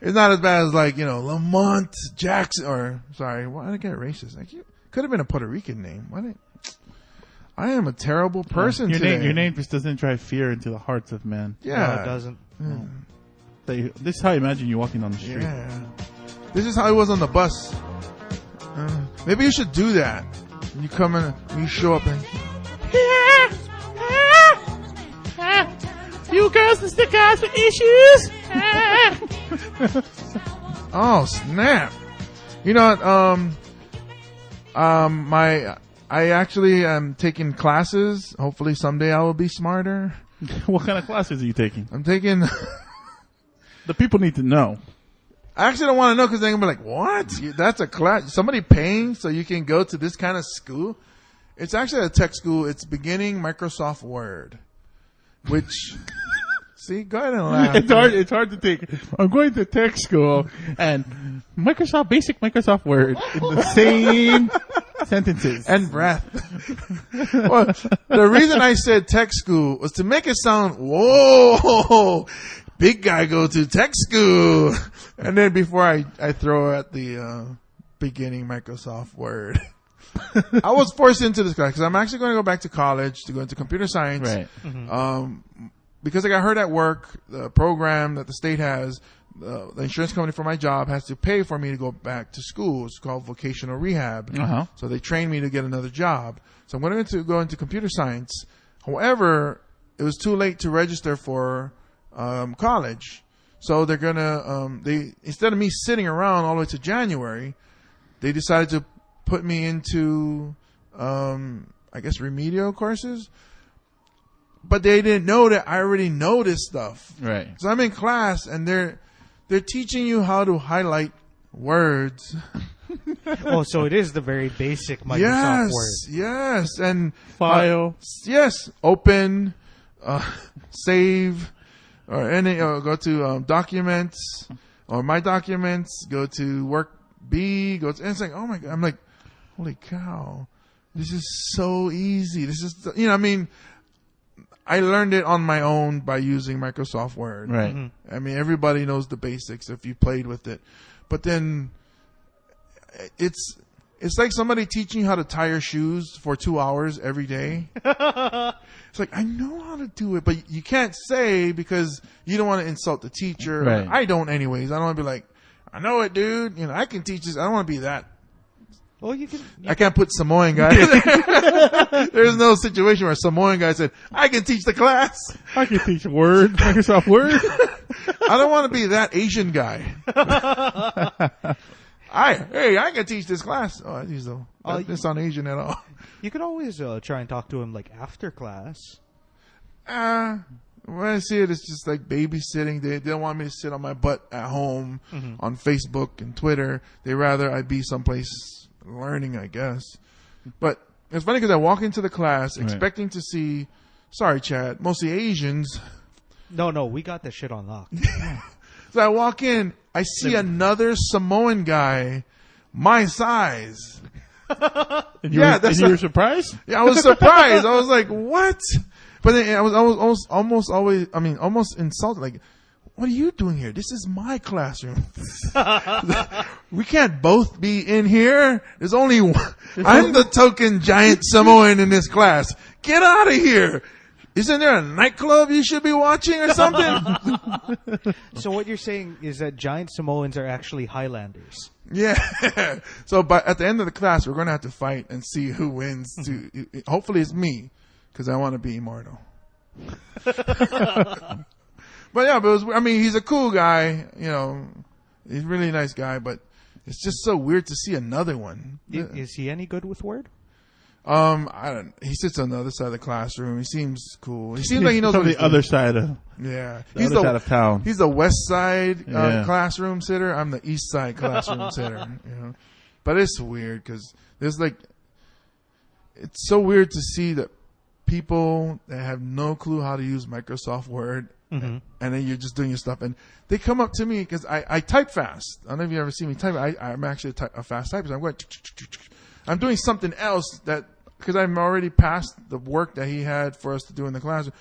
It's not as bad as Lamont Jackson why did I get racist? Could have been a Puerto Rican name. Why did I am a terrible person today. Your name just doesn't drive fear into the hearts of men. Yeah. No, it doesn't. This is how I imagine you walking on the street. Yeah. This is how it was on the bus. Maybe you should do that. You come in, you show up and... You girls and stick guys with issues. Oh, snap. You know what, I actually am taking classes. Hopefully someday I will be smarter. What kind of classes are you taking? I'm taking... The people need to know. I actually don't want to know because they're going to be like, what? That's a class? Somebody paying so you can go to this kind of school? It's actually a tech school. It's beginning Microsoft Word. Which... See, go ahead and laugh. It's hard to take. I'm going to tech school and basic Microsoft Word in the same sentences. And breath. Well, the reason I said tech school was to make it sound, whoa, big guy go to tech school. And then before I throw at the beginning Microsoft Word. I was forced into this class because I'm actually going to go back to college to go into computer science. Right. Because I heard at work, the program that the state has, the insurance company for my job has to pay for me to go back to school. It's called vocational rehab. Uh-huh. So they train me to get another job. So I'm going to go into computer science. However, it was too late to register for college. So they're going to, instead of me sitting around all the way to January, they decided to put me into, I guess, remedial courses. But they didn't know that I already know this stuff. Right. So I'm in class and they're teaching you how to highlight words. Oh, so it is the very basic Microsoft Word. Yes, and File. yes, open, save, or any. Go to documents or my documents. Go to work B. Go to. And it's like, oh my god! I'm like, holy cow! This is so easy. This is, I mean, I learned it on my own by using Microsoft Word. Right. Mm-hmm. I mean, everybody knows the basics if you played with it, but then it's like somebody teaching you how to tie your shoes for 2 hours every day. It's like, I know how to do it, but you can't say because you don't want to insult the teacher. Right. I don't anyways. I don't want to be like, I know it, dude. I can teach this. I don't want to be that. Well, you can. I can't put Samoan guy. There's no situation where a Samoan guy said, I can teach the class. I can teach Word, Microsoft Word. I don't want to be that Asian guy. I can teach this class. Oh, it's not Asian at all. You could always try and talk to him like after class. When I see it, it's just like babysitting. They don't want me to sit on my butt at home on Facebook and Twitter. They rather I be someplace learning, I guess. But it's funny because I walk into the class expecting to see, sorry, Chad, mostly Asians. No, we got that shit on lock. So I walk in, I see another Samoan guy my size. And you were surprised? Yeah, I was surprised. I was like, what? But then I was almost insulted. Like, what are you doing here? This is my classroom. We can't both be in here. There's only one. I'm the token giant Samoan in this class. Get out of here. Isn't there a nightclub you should be watching or something? So what you're saying is that giant Samoans are actually Highlanders. Yeah. So, but at the end of the class, we're going to have to fight and see who wins. Hopefully it's me, because I want to be immortal. But yeah, he's a cool guy. He's a really nice guy, but it's just so weird to see another one. Is he any good with Word? He sits on the other side of the classroom. He seems cool. He seems like he knows on the other side of. Yeah, he's the other side of town. He's the west side classroom sitter. I'm the east side classroom sitter. But it's weird because there's it's so weird to see that people that have no clue how to use Microsoft Word, and then you're just doing your stuff, and they come up to me because I type fast. I don't know if you ever see me type. I'm actually a fast typer. So I'm going. I'm doing something else because I'm already past the work that he had for us to do in the classroom.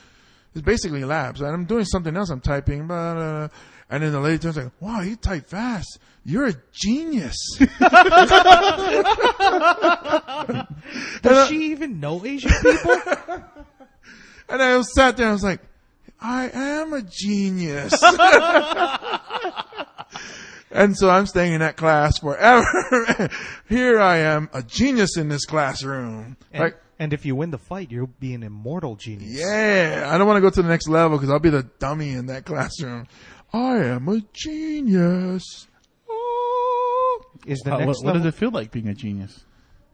It's basically labs. And I'm doing something else. I'm typing, blah, blah, blah. And then the lady turns like, wow, you type fast. You're a genius. Does she even know Asian people? And I sat there and I was like, I am a genius. And so I'm staying in that class forever. Here I am, a genius in this classroom. And if you win the fight, you'll be an immortal genius. Yeah. I don't want to go to the next level because I'll be the dummy in that classroom. I am a genius. Oh. What does it feel like being a genius?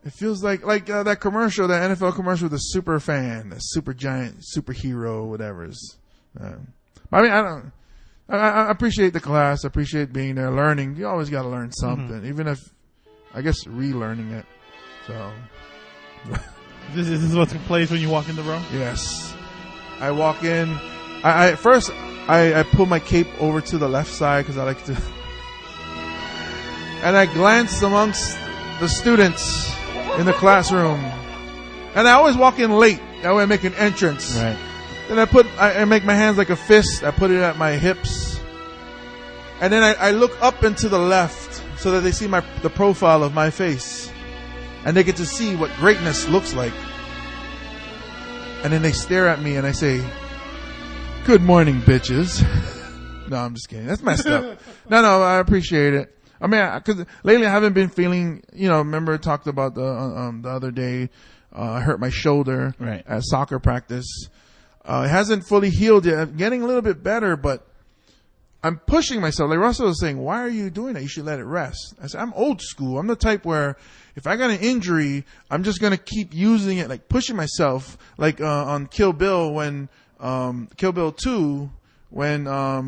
It feels like that commercial, that NFL commercial with the super fan, the super giant superhero, whatever. I appreciate the class. I appreciate being there, learning. You always got to learn something, even if, I guess, relearning it. So, this is what took place when you walk in the room. Yes, I walk in. I first pull my cape over to the left side because I like to, and I glance amongst the students in the classroom, and I always walk in late. That way I make an entrance. Right. Then I make my hands like a fist. I put it at my hips. And then I look up and to the left so that they see the profile of my face. And they get to see what greatness looks like. And then they stare at me and I say, good morning, bitches. No, I'm just kidding. That's messed up. No, I appreciate it. I mean, because lately I haven't been feeling, remember I talked about the other day, I hurt my shoulder at soccer practice. It hasn't fully healed yet. I'm getting a little bit better, but I'm pushing myself. Like Russell was saying, why are you doing that? You should let it rest. I said, I'm old school. I'm the type where if I got an injury, I'm just going to keep using it, like pushing myself, like on Kill Bill when Kill Bill 2, when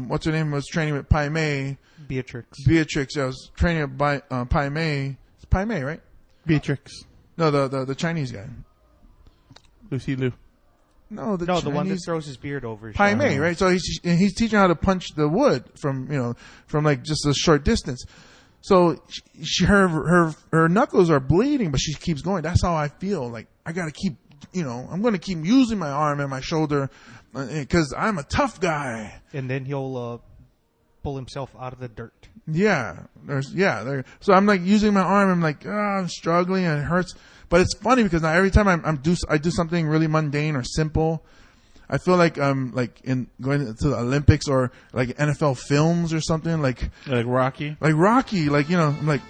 what's her name was training with Pai Mei. Beatrix. I was training with Pai Mei. It's Pai Mei, right? Beatrix. No, the Chinese guy. Lucy Liu. No, the one that throws his beard over his Pai shoulder. Mei, right? So he's teaching how to punch the wood from like just a short distance. So her knuckles are bleeding, but she keeps going. That's how I feel. Like I gotta keep, I'm gonna keep using my arm and my shoulder because I'm a tough guy. And then he'll pull himself out of the dirt. Yeah, so I'm like using my arm. I'm like, I'm struggling and it hurts. But it's funny because now every time I do something really mundane or simple, I feel like I'm like going to the Olympics or like NFL films or something like Rocky. Like Rocky, I'm like,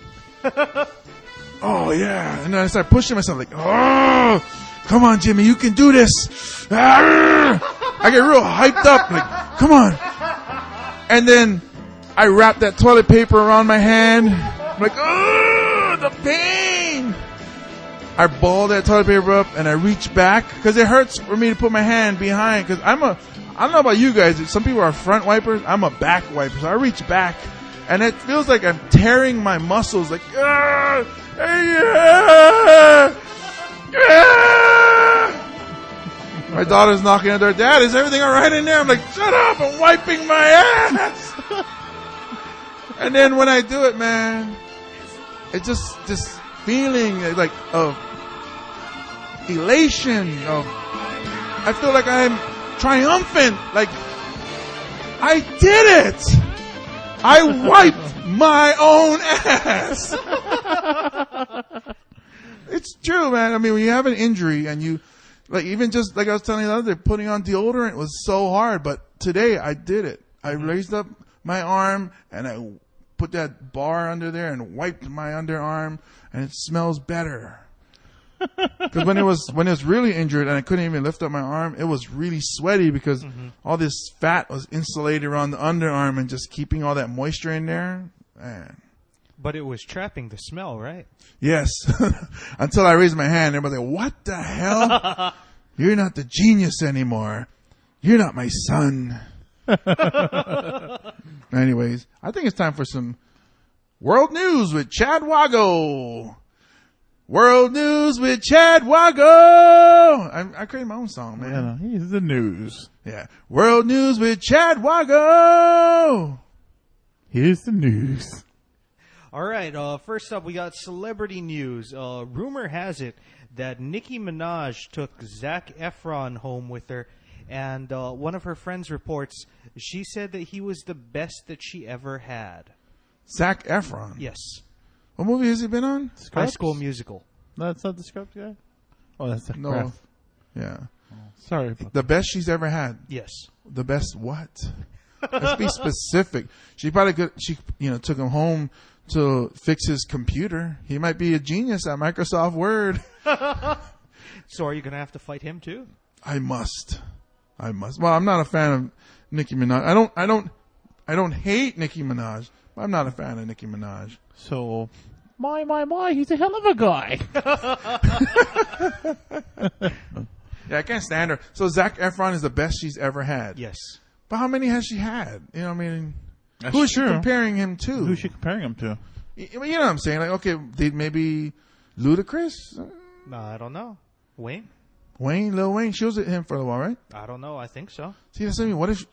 oh yeah, and then I start pushing myself like, oh, come on, Jimmy, you can do this. I get real hyped up, like, come on. And then I wrap that toilet paper around my hand. I'm like, oh, the pain. I ball that toilet paper up and I reach back because it hurts for me to put my hand behind because I don't know about you guys. Some people are front wipers. I'm a back wiper. So I reach back and it feels like I'm tearing my muscles like, ah, yeah, yeah. My daughter's knocking at her. Dad, is everything all right in there? I'm like, shut up! I'm wiping my ass. And then when I do it, man, it's just this feeling like of elation. I feel like I'm triumphant. Like I did it. I wiped my own ass. It's true, man. I mean, when you have an injury and you. Like, even just, like I was telling you the other day, putting on deodorant was so hard, but today I did it. I raised up my arm and I put that bar under there and wiped my underarm and it smells better. Because when it was really injured and I couldn't even lift up my arm, it was really sweaty because all this fat was insulated around the underarm and just keeping all that moisture in there. Man. But it was trapping the smell, right? Yes. Until I raised my hand, everybody like, what the hell? You're not the genius anymore. You're not my son. Anyways, I think it's time for some world news with Chad Wago. World news with Chad Wago. I created my own song, man. Yeah, no, he's the news. Yeah. World news with Chad Wago. Here's the news. All right, first up, we got celebrity news. Rumor has it that Nicki Minaj took Zac Efron home with her, and one of her friends reports she said that he was the best that she ever had. Zac Efron? Yes. What movie has he been on? Scrubs? High School Musical. No, that's not the Scrubs guy? Oh, that's the No. Craft. Yeah. Oh, sorry. The best she's ever had? Yes. The best what? Let's be specific. She probably could, took him home to fix his computer. He might be a genius at Microsoft Word. So are you going to have to fight him too? I must. Well, I'm not a fan of Nicki Minaj. I don't hate Nicki Minaj, but I'm not a fan of Nicki Minaj. So, my, he's a hell of a guy. Yeah, I can't stand her. So Zac Efron is the best she's ever had. Yes. But how many has she had? You know what I mean? That's who is true. she comparing him to? Who's she comparing him to? You know what I'm saying? Like, okay, maybe Ludacris? No, I don't know. Wayne? Lil Wayne? She was at him for a while, right? I don't know. I think so. See, that's what I mean. What if...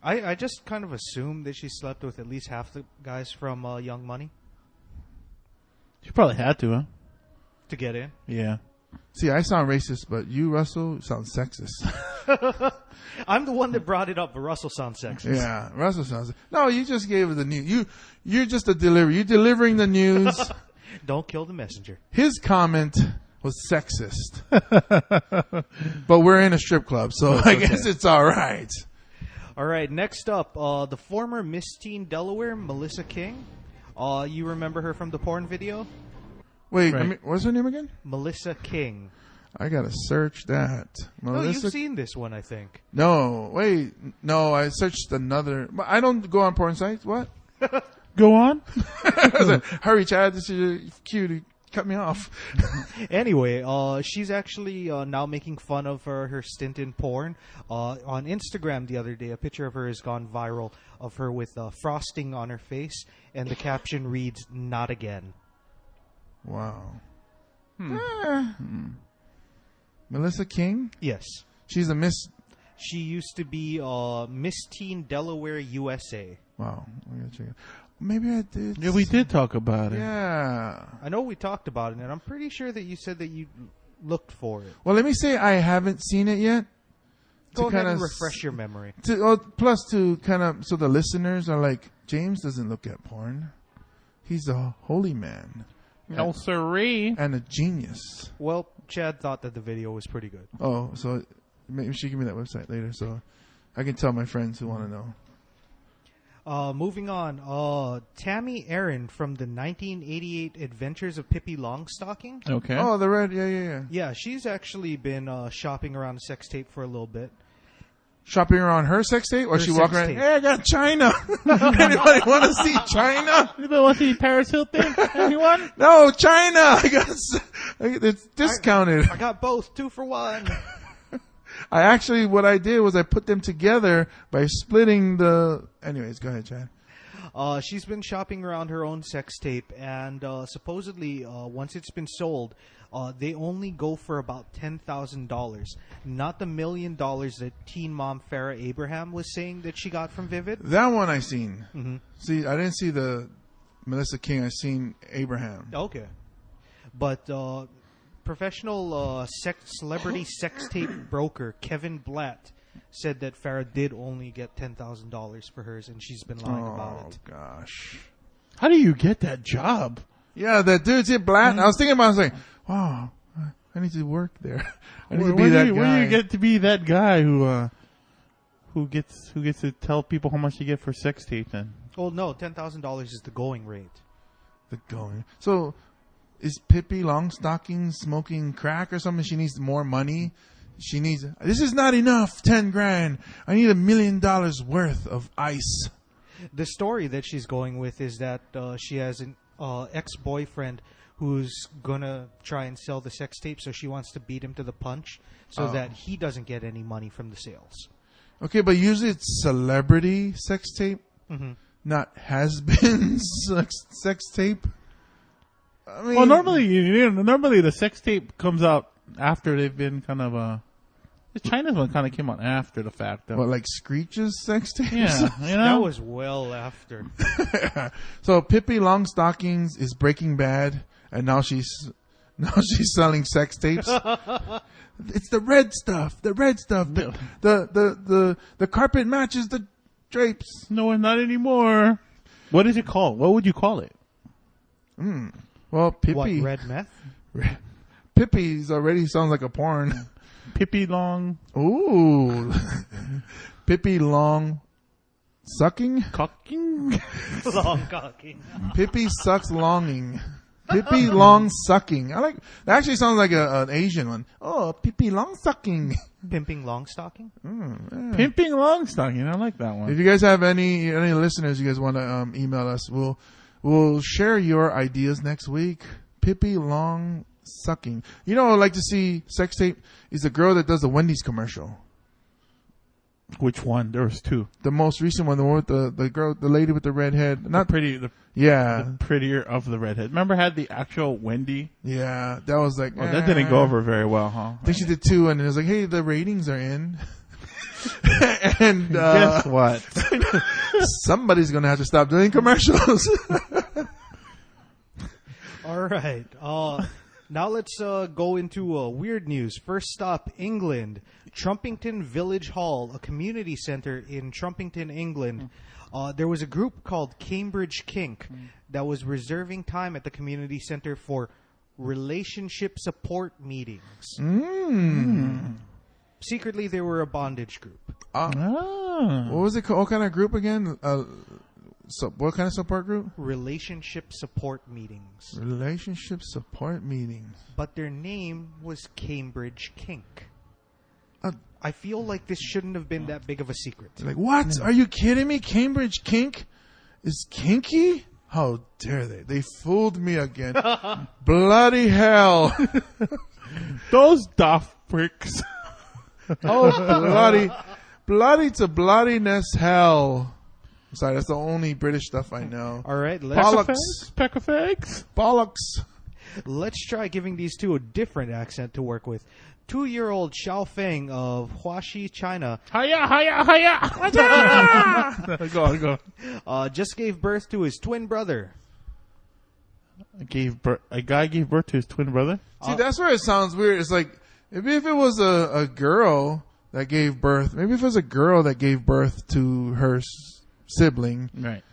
I just kind of assumed that she slept with at least half the guys from Young Money. She probably had to, huh? To get in. Yeah. See, I sound racist, but you, Russell, sound sexist. I'm the one that brought it up, but Russell sounds sexist. Yeah, Russell sounds... No, you just gave the news. You're just a deliverer. You're delivering the news. Don't kill the messenger. His comment was sexist. But we're in a strip club, so I guess it's all right. All right, next up, the former Miss Teen Delaware, Melissa King. You remember her from the porn video? Wait, Right. what's her name again? Melissa King. I gotta search that. No, you've seen this one, I think. No, wait. No, I searched another. But I don't go on porn sites. What? Go on. Hurry, Chad. This is your cue to cut me off. Anyway, she's actually now making fun of her stint in porn. On Instagram the other day, a picture of her has gone viral of her with frosting on her face, and the caption reads, "Not again." Wow. Melissa King? Yes. She's a Miss. She used to be Miss Teen Delaware USA. Wow. I gotta check it. Maybe I did. Yeah, we did talk about it. Yeah. I know we talked about it, and I'm pretty sure that you said that you looked for it. Well, let me say I haven't seen it yet. Go ahead kinda and refresh your memory. Plus, to kind of, so the listeners are like, James doesn't look at porn. He's a holy man. No siree. And a genius. Well, Chad thought that the video was pretty good. Oh, so maybe she give me that website later so I can tell my friends who want to know. Moving on, Tammy Aaron from the 1988 Adventures of Pippi Longstocking. Okay. Oh, the red, yeah. Yeah, she's actually been shopping around a sex tape for a little bit. Shopping around her sex tape? Or Her she sex walking around, tape. hey, I got China. Anybody want to see China? Anybody want to see Paris Hilton? Anyone? No, China. It's discounted. I got both, 2 for 1. What I did was I put them together by splitting the... Anyways, go ahead, Chad. She's been shopping around her own sex tape, and supposedly, once it's been sold, they only go for about $10,000. Not the $1 million that teen mom Farrah Abraham was saying that she got from Vivid. That one I seen. Mm-hmm. See, I didn't see the Melissa King. I seen Abraham. Okay. But professional celebrity sex tape broker Kevin Blatt said that Farrah did only get $10,000 for hers, and she's been lying about it. Oh, gosh. How do you get that job? Yeah, that dude's it, Blatt. I was thinking about it. I was like, wow, I need to work there. I need to be Where that do guy. you get to be that guy who gets to tell people how much to get for sex tape then? Oh, no, $10,000 is the going rate. The going. So, is Pippi Longstocking smoking crack or something? She needs more money. She needs. This is not enough. $10,000. I need $1 million worth of ice. The story that she's going with is that she has an ex-boyfriend who's gonna try and sell the sex tape, so she wants to beat him to the punch so that he doesn't get any money from the sales. Okay, but usually it's celebrity sex tape, not has-been sex tape. I mean, Well, normally the sex tape comes out after they've been kind of the China's one kind of came out after the fact. Though. What, like Screech's sex tapes? Yeah, you know? That was well after. So Pippi Longstockings is Breaking Bad, and now she's selling sex tapes. It's the red stuff. The red stuff. The carpet matches the drapes. No, not anymore. What is it called? What would you call it? Well, Pippi. What, red meth? Pippi's already sounds like a porn. Pippi Long Ooh. Pippi Long sucking? cocking? Long cocking. Pippi sucks longing. Pippi long sucking. I like that. Actually sounds like an Asian one. Oh, Pippi long sucking. Pimping Longstocking? Pimping Longstocking. I like that one. If you guys have any listeners you guys want to email us, we'll share your ideas next week. Pippi long sucking. You know, I'd like to see sex tape is the girl that does the Wendy's commercial. Which one? There was 2. The most recent one, the one with the girl, the lady with the red head. Not pretty. Yeah. The prettier of the redhead. Remember, had the actual Wendy. Yeah, that was like. Well, that didn't go over very well, huh? I think she did 2, and it was like, hey, the ratings are in. And guess what? somebody's gonna have to stop doing commercials. All right. Now let's go into weird news. First stop, England. Trumpington Village Hall, a community center in Trumpington, England. There was a group called Cambridge Kink that was reserving time at the community center for relationship support meetings. Secretly, they were a bondage group. What was it called? What kind of group again? So what kind of support group? Relationship support meetings. Relationship support meetings. But their name was Cambridge Kink. I feel like this shouldn't have been that big of a secret. Like, what? Are you kidding me? Cambridge Kink is kinky? How dare they? They fooled me again. Bloody hell. Those daft pricks. Oh, bloody to bloodiness hell. I'm sorry, that's the only British stuff I know. All right, Peck of eggs. Bollocks. Let's try giving these two a different accent to work with. 2-year-old Xiao Feng of Huaxi, China. Hiya. Go on. Just gave birth to his twin brother. A guy gave birth to his twin brother? See, that's where it sounds weird. It's like, maybe if it was a girl that gave birth, maybe if it was a girl that gave birth to her sibling. Right.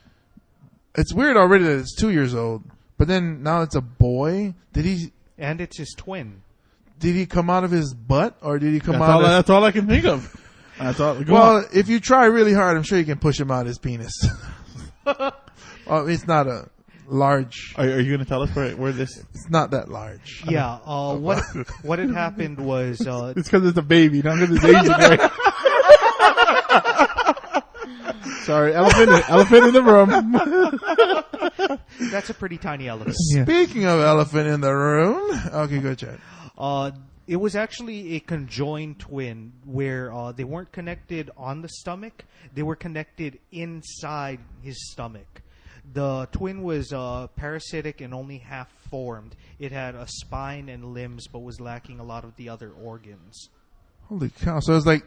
It's weird already that it's 2 years old. But then now it's a boy. And it's his twin. Did he come out of his butt, or did he come That's all I can think of. If you try really hard, I'm sure you can push him out his penis. It's not a large. Are you going to tell us where this? It's not that large. Yeah. What had happened was it's because it's a baby, not because it's Asian, right? Sorry, elephant in the room. That's a pretty tiny elephant. Speaking of elephant in the room, okay, go Chad. It was actually a conjoined twin where they weren't connected on the stomach. They were connected inside his stomach. The twin was parasitic and only half formed. It had a spine and limbs, but was lacking a lot of the other organs. Holy cow. So it was like,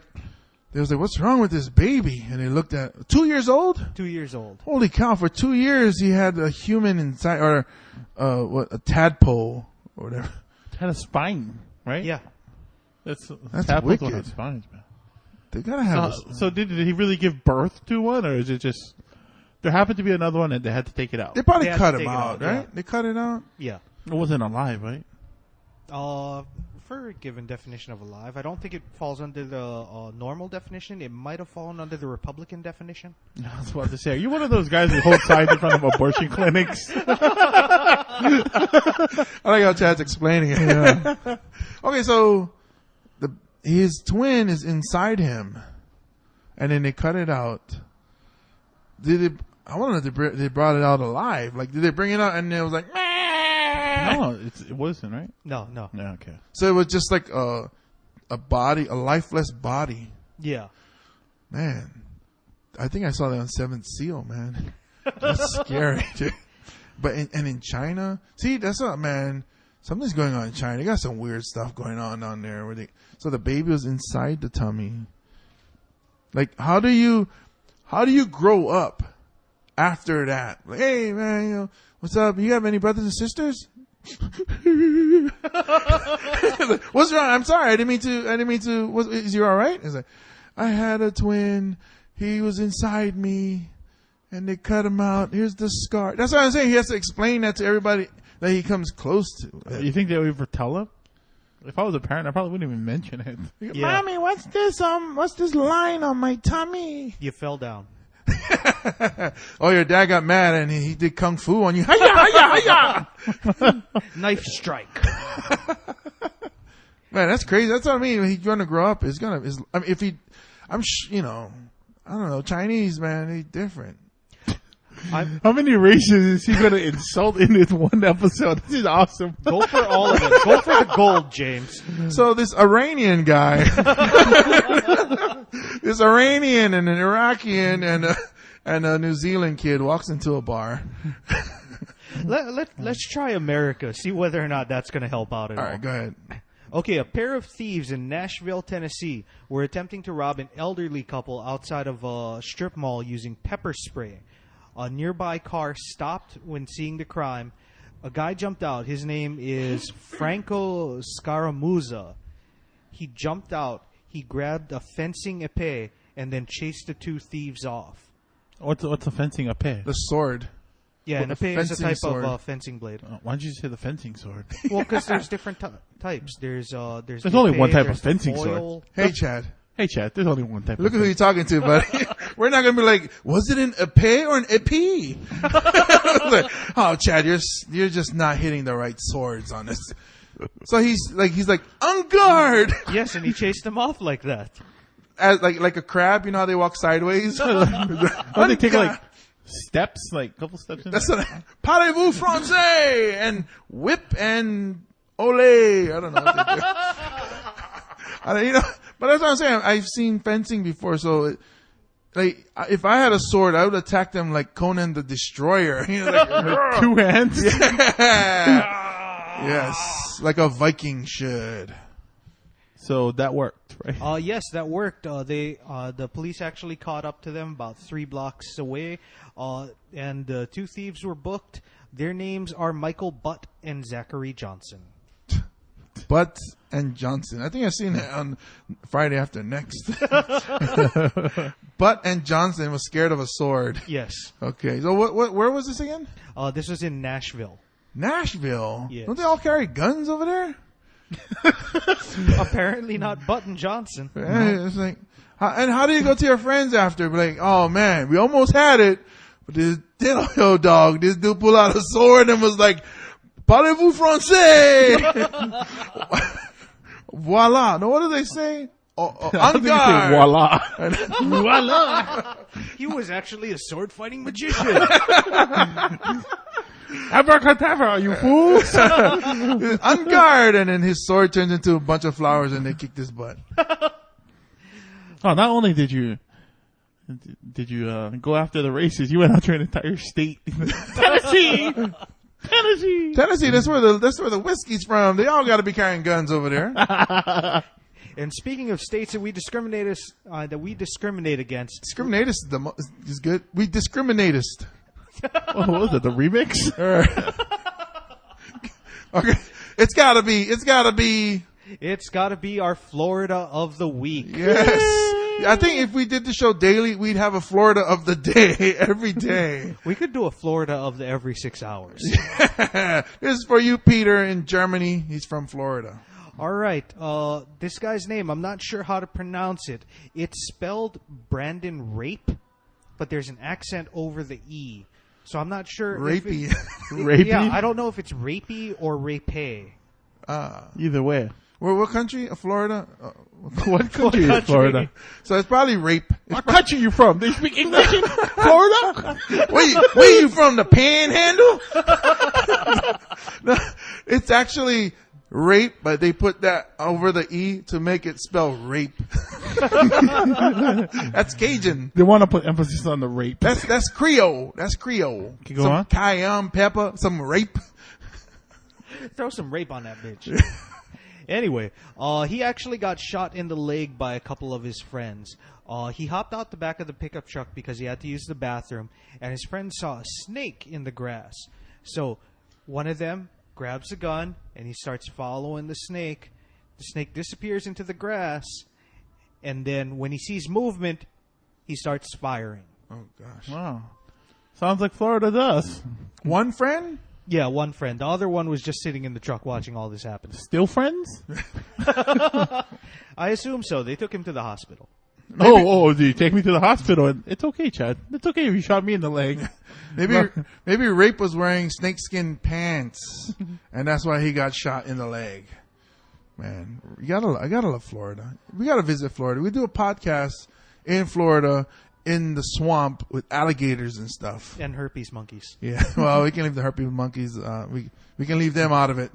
they was like, what's wrong with this baby? And they looked at, 2 years old? 2 years old. Holy cow. For 2 years, he had a human inside, or a tadpole, or whatever. It had a spine, right? Yeah. That's tadpoles wicked. have spines, man. They gotta have So did he really give birth to one, or is it just there happened to be another one and they had to take it out? They probably They cut had to him take it out, out, right? yeah. They cut it out? Yeah. It wasn't alive, right? For a given definition of alive, I don't think it falls under the normal definition. It might have fallen under the Republican definition. I was about to say, are you one of those guys who hold signs in front of abortion clinics? I like how Chad's explaining it. Yeah. Okay, so his twin is inside him, and then they cut it out. I wonder if they brought it out alive. Like, did they bring it out and it was like, meh? No, it wasn't, right? No. Yeah, okay. So it was just like a body, a lifeless body. Yeah. Man, I think I saw that on Seventh Seal, man. That's scary, dude. But in China, see, that's not, man. Something's going on in China. They got some weird stuff going on down there. So the baby was inside the tummy. Like, how do you grow up after that? Like, hey, man, what's up? You have any brothers and sisters? What's wrong? I'm sorry. I didn't mean to. Is you all right? It's like, I had a twin. He was inside me, and they cut him out. Here's the scar. That's what I'm saying. He has to explain that to everybody that he comes close to. You think they would ever tell him? If I was a parent, I probably wouldn't even mention it. Yeah. Mommy, what's this line on my tummy? You fell down. Oh, your dad got mad and he did kung fu on you. Hiya, hiya. Knife strike. Man, that's crazy. That's what I mean. When he's going to grow up, I mean, I don't know. Chinese, man, they different. How many races is he going to insult in this one episode? This is awesome. Go for all of it. Go for the gold, James. So this Iranian guy, this Iranian and an Iraqian and a New Zealand kid walks into a bar. Let's try America. See whether or not that's going to help out at all. All right, go ahead. Okay, a pair of thieves in Nashville, Tennessee were attempting to rob an elderly couple outside of a strip mall using pepper spray. A nearby car stopped when seeing the crime. A guy jumped out. His name is Franco Scaramuzza. He jumped out. He grabbed a fencing épée and then chased the two thieves off. What's a fencing épée? The sword. Yeah, and a epee is a type of fencing blade. Why don't you say the fencing sword? Well, because there's different types. There's only one type of fencing sword. Hey, Chad. Hey, Chad, there's only one type Look of at who you're talking to, buddy. We're not going to be like, was it an epee or an epee? Like, oh, Chad, you're just not hitting the right swords on this. So he's like, on guard! Yes, and he chased them off like that. As like a crab, you know how they walk sideways? Don't they take like steps, like a couple steps in That's there? what parlez-vous français and whip and ole. I don't know what they do. But that's what I'm saying. I've seen fencing before, so if I had a sword, I would attack them like Conan the Destroyer. With 2 hands. Yeah. Yes, like a Viking should. So that worked, right? Yes, that worked. The police actually caught up to them about 3 blocks away, and the 2 thieves were booked. Their names are Michael Butt and Zachary Johnson. Butt and Johnson. I think I've seen it on Friday After Next. Butt and Johnson was scared of a sword. Yes. Okay, so where was this again? This was in Nashville. Nashville? Yes. Don't they all carry guns over there? Apparently not Butt and Johnson. It's like, how do you go to your friends after? Be like, oh man, we almost had it, but this dude pulled out a sword and was like, parlez-vous français? Voila. No, what do they say? En garde. Voila. Voila! He was actually a sword-fighting magician. Abracadabra, you fools! On guard, and then his sword turns into a bunch of flowers, and they kicked his butt. Oh, not only did you go after the races, you went after an entire state. Tennessee. That's where the whiskey's from. They all got to be carrying guns over there. And speaking of states that we discriminate against, Discriminatist is good. We discriminatist. What was it? The remix? Okay, it's gotta be our Florida of the week. Yes. I think if we did the show daily, we'd have a Florida of the day every day. We could do a Florida of the every 6 hours. This is for you, Peter, in Germany. He's from Florida. All right. This guy's name, I'm not sure how to pronounce it. It's spelled Brandon Rape, but there's an accent over the E. So I'm not sure. Rapey. Rapey? Yeah, I don't know if it's rapey or rape. Either way. What country? Florida? What country is Florida? So it's probably rape. What country you from? They speak English in Florida? Where you from? The Panhandle? No, it's actually rape, but they put that over the E to make it spell rape. That's Cajun. They want to put emphasis on the rape. That's Creole. That's Creole. Go some on. cayenne pepper, some rape. Throw some rape on that bitch. Anyway, he actually got shot in the leg by a couple of his friends. He hopped out the back of the pickup truck because he had to use the bathroom, and his friend saw a snake in the grass. So one of them grabs a gun, and he starts following the snake. The snake disappears into the grass, and then when he sees movement, he starts firing. Oh, gosh. Wow. Sounds like Florida does. One friend? Yeah, one friend. The other one was just sitting in the truck watching all this happen. Still friends? I assume so. They took him to the hospital. Oh, do you take me to the hospital? It's okay, Chad. It's okay if you shot me in the leg. Maybe Rape was wearing snakeskin pants, and that's why he got shot in the leg. Man, I gotta love Florida. We gotta visit Florida. We do a podcast in Florida in the swamp with alligators and stuff. And herpes monkeys. Yeah, well, we can leave the herpes monkeys. We can leave them out of it.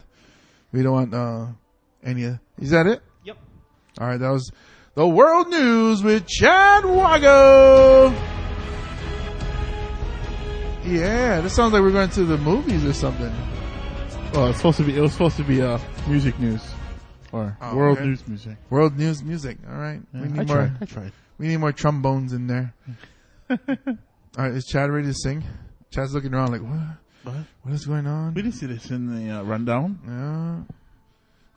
We don't want any. Is that it? Yep. All right, that was the world news with Chad Wago. Yeah, this sounds like we're going to the movies or something. Well, it was supposed to be music news or world okay. news music. World news music. All right, Yeah, I tried. We need more trombones in there. All right, is Chad ready to sing? Chad's looking around like, what? What is going on? We didn't see this in the rundown. Yeah.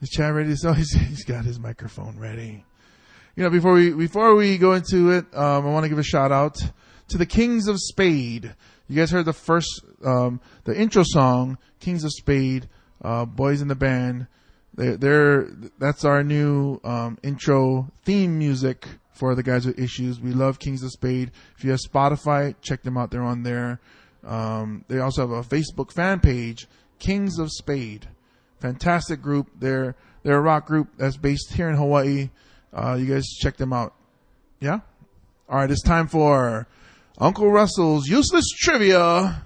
Is Chad ready to sing? He's got his microphone ready. You know, before we go into it, I want to give a shout out to the Kings of Spade. You guys heard the first, the intro song, Kings of Spade, Boys in the Band. That's our new intro theme music for the Guys with Issues. We love Kings of Spade. If you have Spotify, check them out. They're on there. They also have a Facebook fan page, Kings of Spade. Fantastic group. They're a rock group that's based here in Hawaii. You guys check them out. Yeah? All right, it's time for Uncle Russell's Useless Trivia.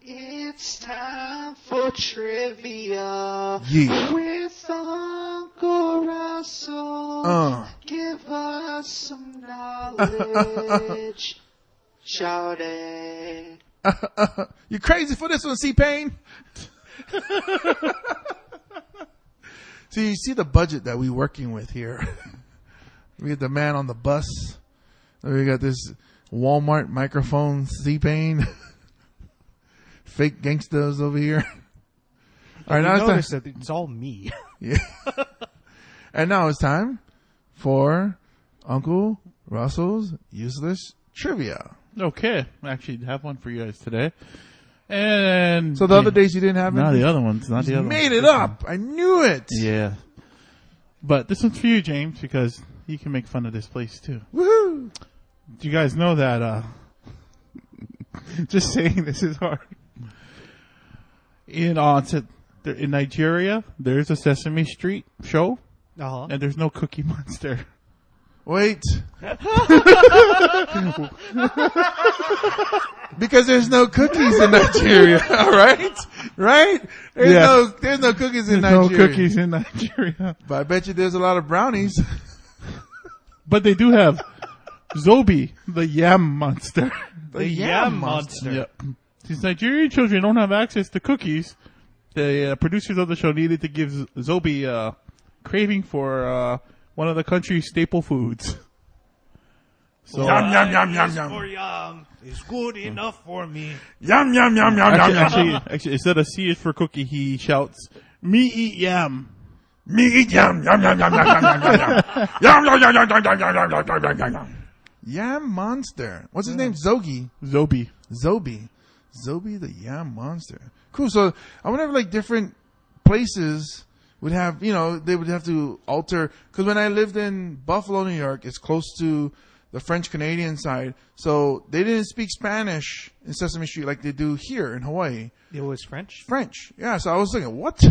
It's time for trivia Yeah. with Uncle Russell. Give us some knowledge. Shout it. You crazy for this one, C-Pain? So you see the budget that we're working with here. We got the man on the bus. We got this Walmart microphone, C-Pain. Fake gangsters over here. All right, now it's notice time. that it's all me. Yeah. And now it's time for Uncle Russell's Useless Trivia. Okay. I actually have one for you guys today. And So the other days you didn't have not it? the other ones. Not the You other made ones. it up. I knew it. Yeah. But this one's for you, James, because you can make fun of this place too. Woohoo. Do you guys know that, just saying this is hard. In Nigeria, there's a Sesame Street show, Uh-huh. and there's no Cookie Monster. Wait. Because there's no cookies in Nigeria, all right? Right? There's no cookies in There's Nigeria. no cookies in Nigeria. But I bet you there's a lot of brownies. But they do have Zobi, the yam monster. The yam monster. Yep. Since Nigerian children don't have access to cookies, the producers of the show needed to give Zobi a craving for one of the country's staple foods. So, Yum, yum, yum, yum, yum. For young is good enough for me. Yum, yum, yum, yum, yum, yum. actually, instead of C is for cookie, he shouts, "Me eat yam." Me eat yum, yum, yum, yum, yum, yum, yum, yum, yum. Yum, yum, yum, yum, yum, yum, yum, yum, yum, yum, yum. Yam monster. What's his name? Zobi. Zobi. Zobi the yam monster. Cool. So I wonder if like different places would have, they would have to alter. Because when I lived in Buffalo, New York, it's close to the French-Canadian side. So they didn't speak Spanish in Sesame Street like they do here in Hawaii. It was French? French. Yeah. So I was thinking, what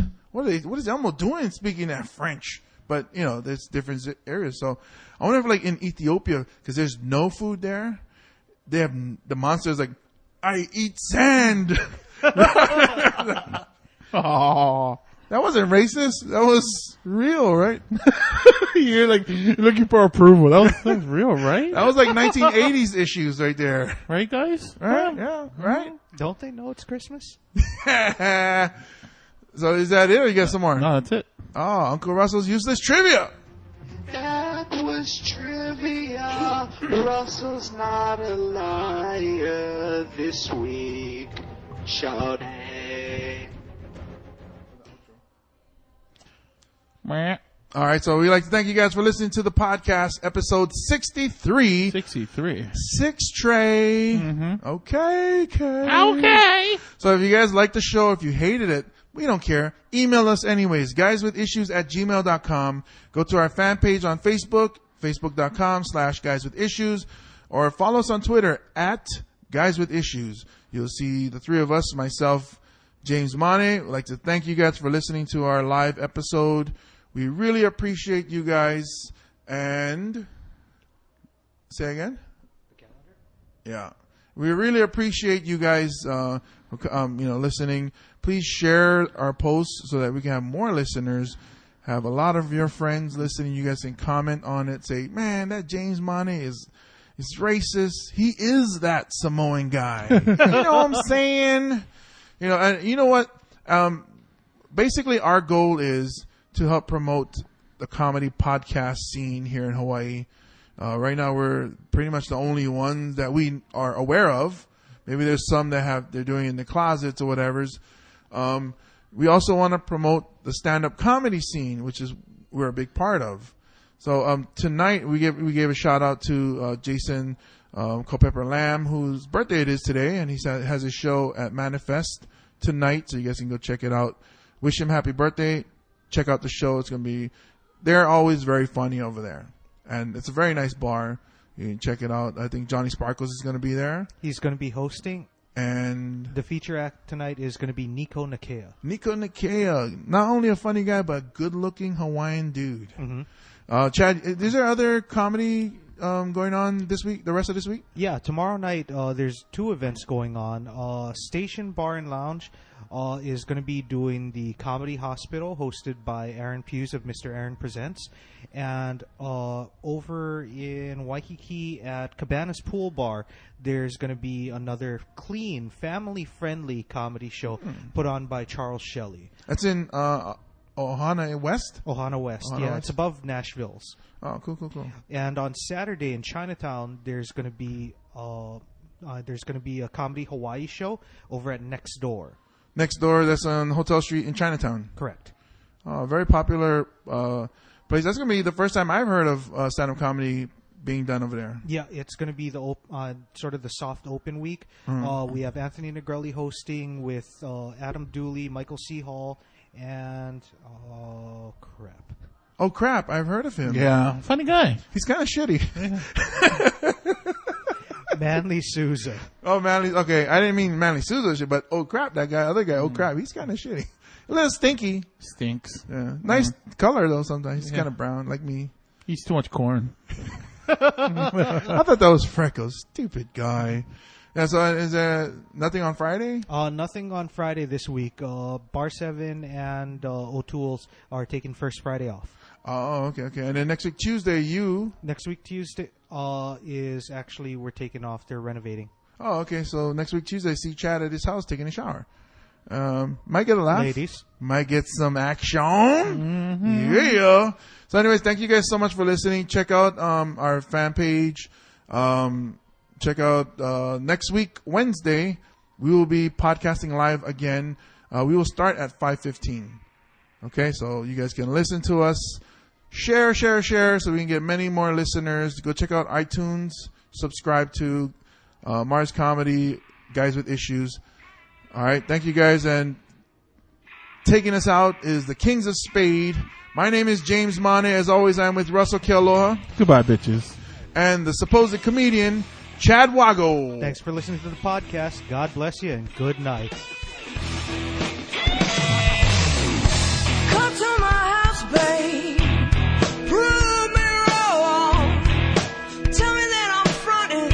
is Elmo doing speaking that French? But, there's different areas. So I wonder if like in Ethiopia, because there's no food there, they have the monsters like, I eat sand. Oh, That wasn't racist. That was real, right? you're like looking for approval. That was real, right? That was like 1980s issues right there. Right, guys? Right? Yeah, right? Don't they know it's Christmas? So is that it or you got some more? No, that's it. Oh, Uncle Russell's Useless Trivia. That was trivia. Russell's not a liar this week. Shout it. Meh. All right, so we'd like to thank you guys for listening to the podcast, episode 63. 63. 6 tray. Mm-hmm. Okay. Okay. So if you guys liked the show, if you hated it, we don't care. Email us anyways, guyswithissues@gmail.com. Go to our fan page on Facebook, facebook.com/guyswithissues, or follow us on Twitter @guyswithissues. You'll see the three of us, myself, James Mane. We'd like to thank you guys for listening to our live episode. We really appreciate you guys. And say again? Yeah. We really appreciate you guys, listening. Please share our posts so that we can have more listeners. Have a lot of your friends listening. You guys can comment on it. Say, man, that James Mane is racist. He is that Samoan guy. You know what I'm saying? And you know what? Basically, our goal is to help promote the comedy podcast scene here in Hawaii. Right now, we're pretty much the only ones that we are aware of. Maybe there's some that they're doing it in the closets or whatever's. We also want to promote the stand-up comedy scene, which is we're a big part of. So tonight we gave a shout out to Jason Culpepper Lamb, whose birthday it is today, and he has his show at Manifest tonight, so you guys can go check it out. Wish him happy birthday. Check out the show. It's gonna be. They're always very funny over there, and it's a very nice bar. You can check it out. I think Johnny Sparkles is gonna be there. He's going to be hosting. And the feature act tonight is going to be Nico Nakea. Nico Nakea, not only a funny guy, but a good-looking Hawaiian dude. Mm-hmm. Chad, is there other comedy going on this week, the rest of this week? Yeah, tomorrow night there's 2 events going on. Station Bar and Lounge is going to be doing the Comedy Hospital, hosted by Aaron Hughes of Mr. Aaron Presents. And over in Waikiki at Cabana's Pool Bar, there's going to be another clean, family-friendly comedy show put on by Charles Shelley. That's in Ohana West? Ohana West, Ohana yeah. West. It's above Nashville's. Oh, cool. And on Saturday in Chinatown, there's going to be a Comedy Hawaii show over at Next Door. Next Door, that's on Hotel Street in Chinatown. Correct. Very popular place. That's going to be the first time I've heard of stand-up comedy being done over there. Yeah, it's going to be the sort of the soft open week. We have Anthony Negrelli hosting with Adam Dooley, Michael C. Hall, and crap. Oh, crap. I've heard of him. Yeah. Funny guy. He's kind of shitty. Manly Souza. Oh, Manly. Okay, I didn't mean Manly Souza, but oh, crap, that guy, other guy, oh, crap, he's kind of shitty. A little stinky. Stinks. Yeah. Nice color, though, sometimes. He's kind of brown, like me. Eats too much corn. I thought that was Freckles. Stupid guy. Yeah, so is there nothing on Friday? Nothing on Friday this week. Bar 7 and O'Toole's are taking first Friday off. Oh, okay. And then next week, Tuesday, Next week, Tuesday, is actually we're taking off. They're renovating. Oh, okay. So next week, Tuesday, see Chad at his house taking a shower. Might get a laugh. Ladies. Might get some action. Mm-hmm. Yeah. So anyways, thank you guys so much for listening. Check out our fan page. Check out next week, Wednesday, we will be podcasting live again. We will start at 5:15. Okay, so you guys can listen to us. Share, so we can get many more listeners. Go check out iTunes. Subscribe to Mars Comedy, Guys with Issues. All right, thank you guys. And taking us out is the Kings of Spade. My name is James Mane. As always, I'm with Russel Kealoha. Goodbye, bitches. And the supposed comedian, Chad Wago. Thanks for listening to the podcast. God bless you and good night. Come to my house, babe. Prove me wrong. Tell me that I'm fronting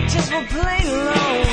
just for playing along.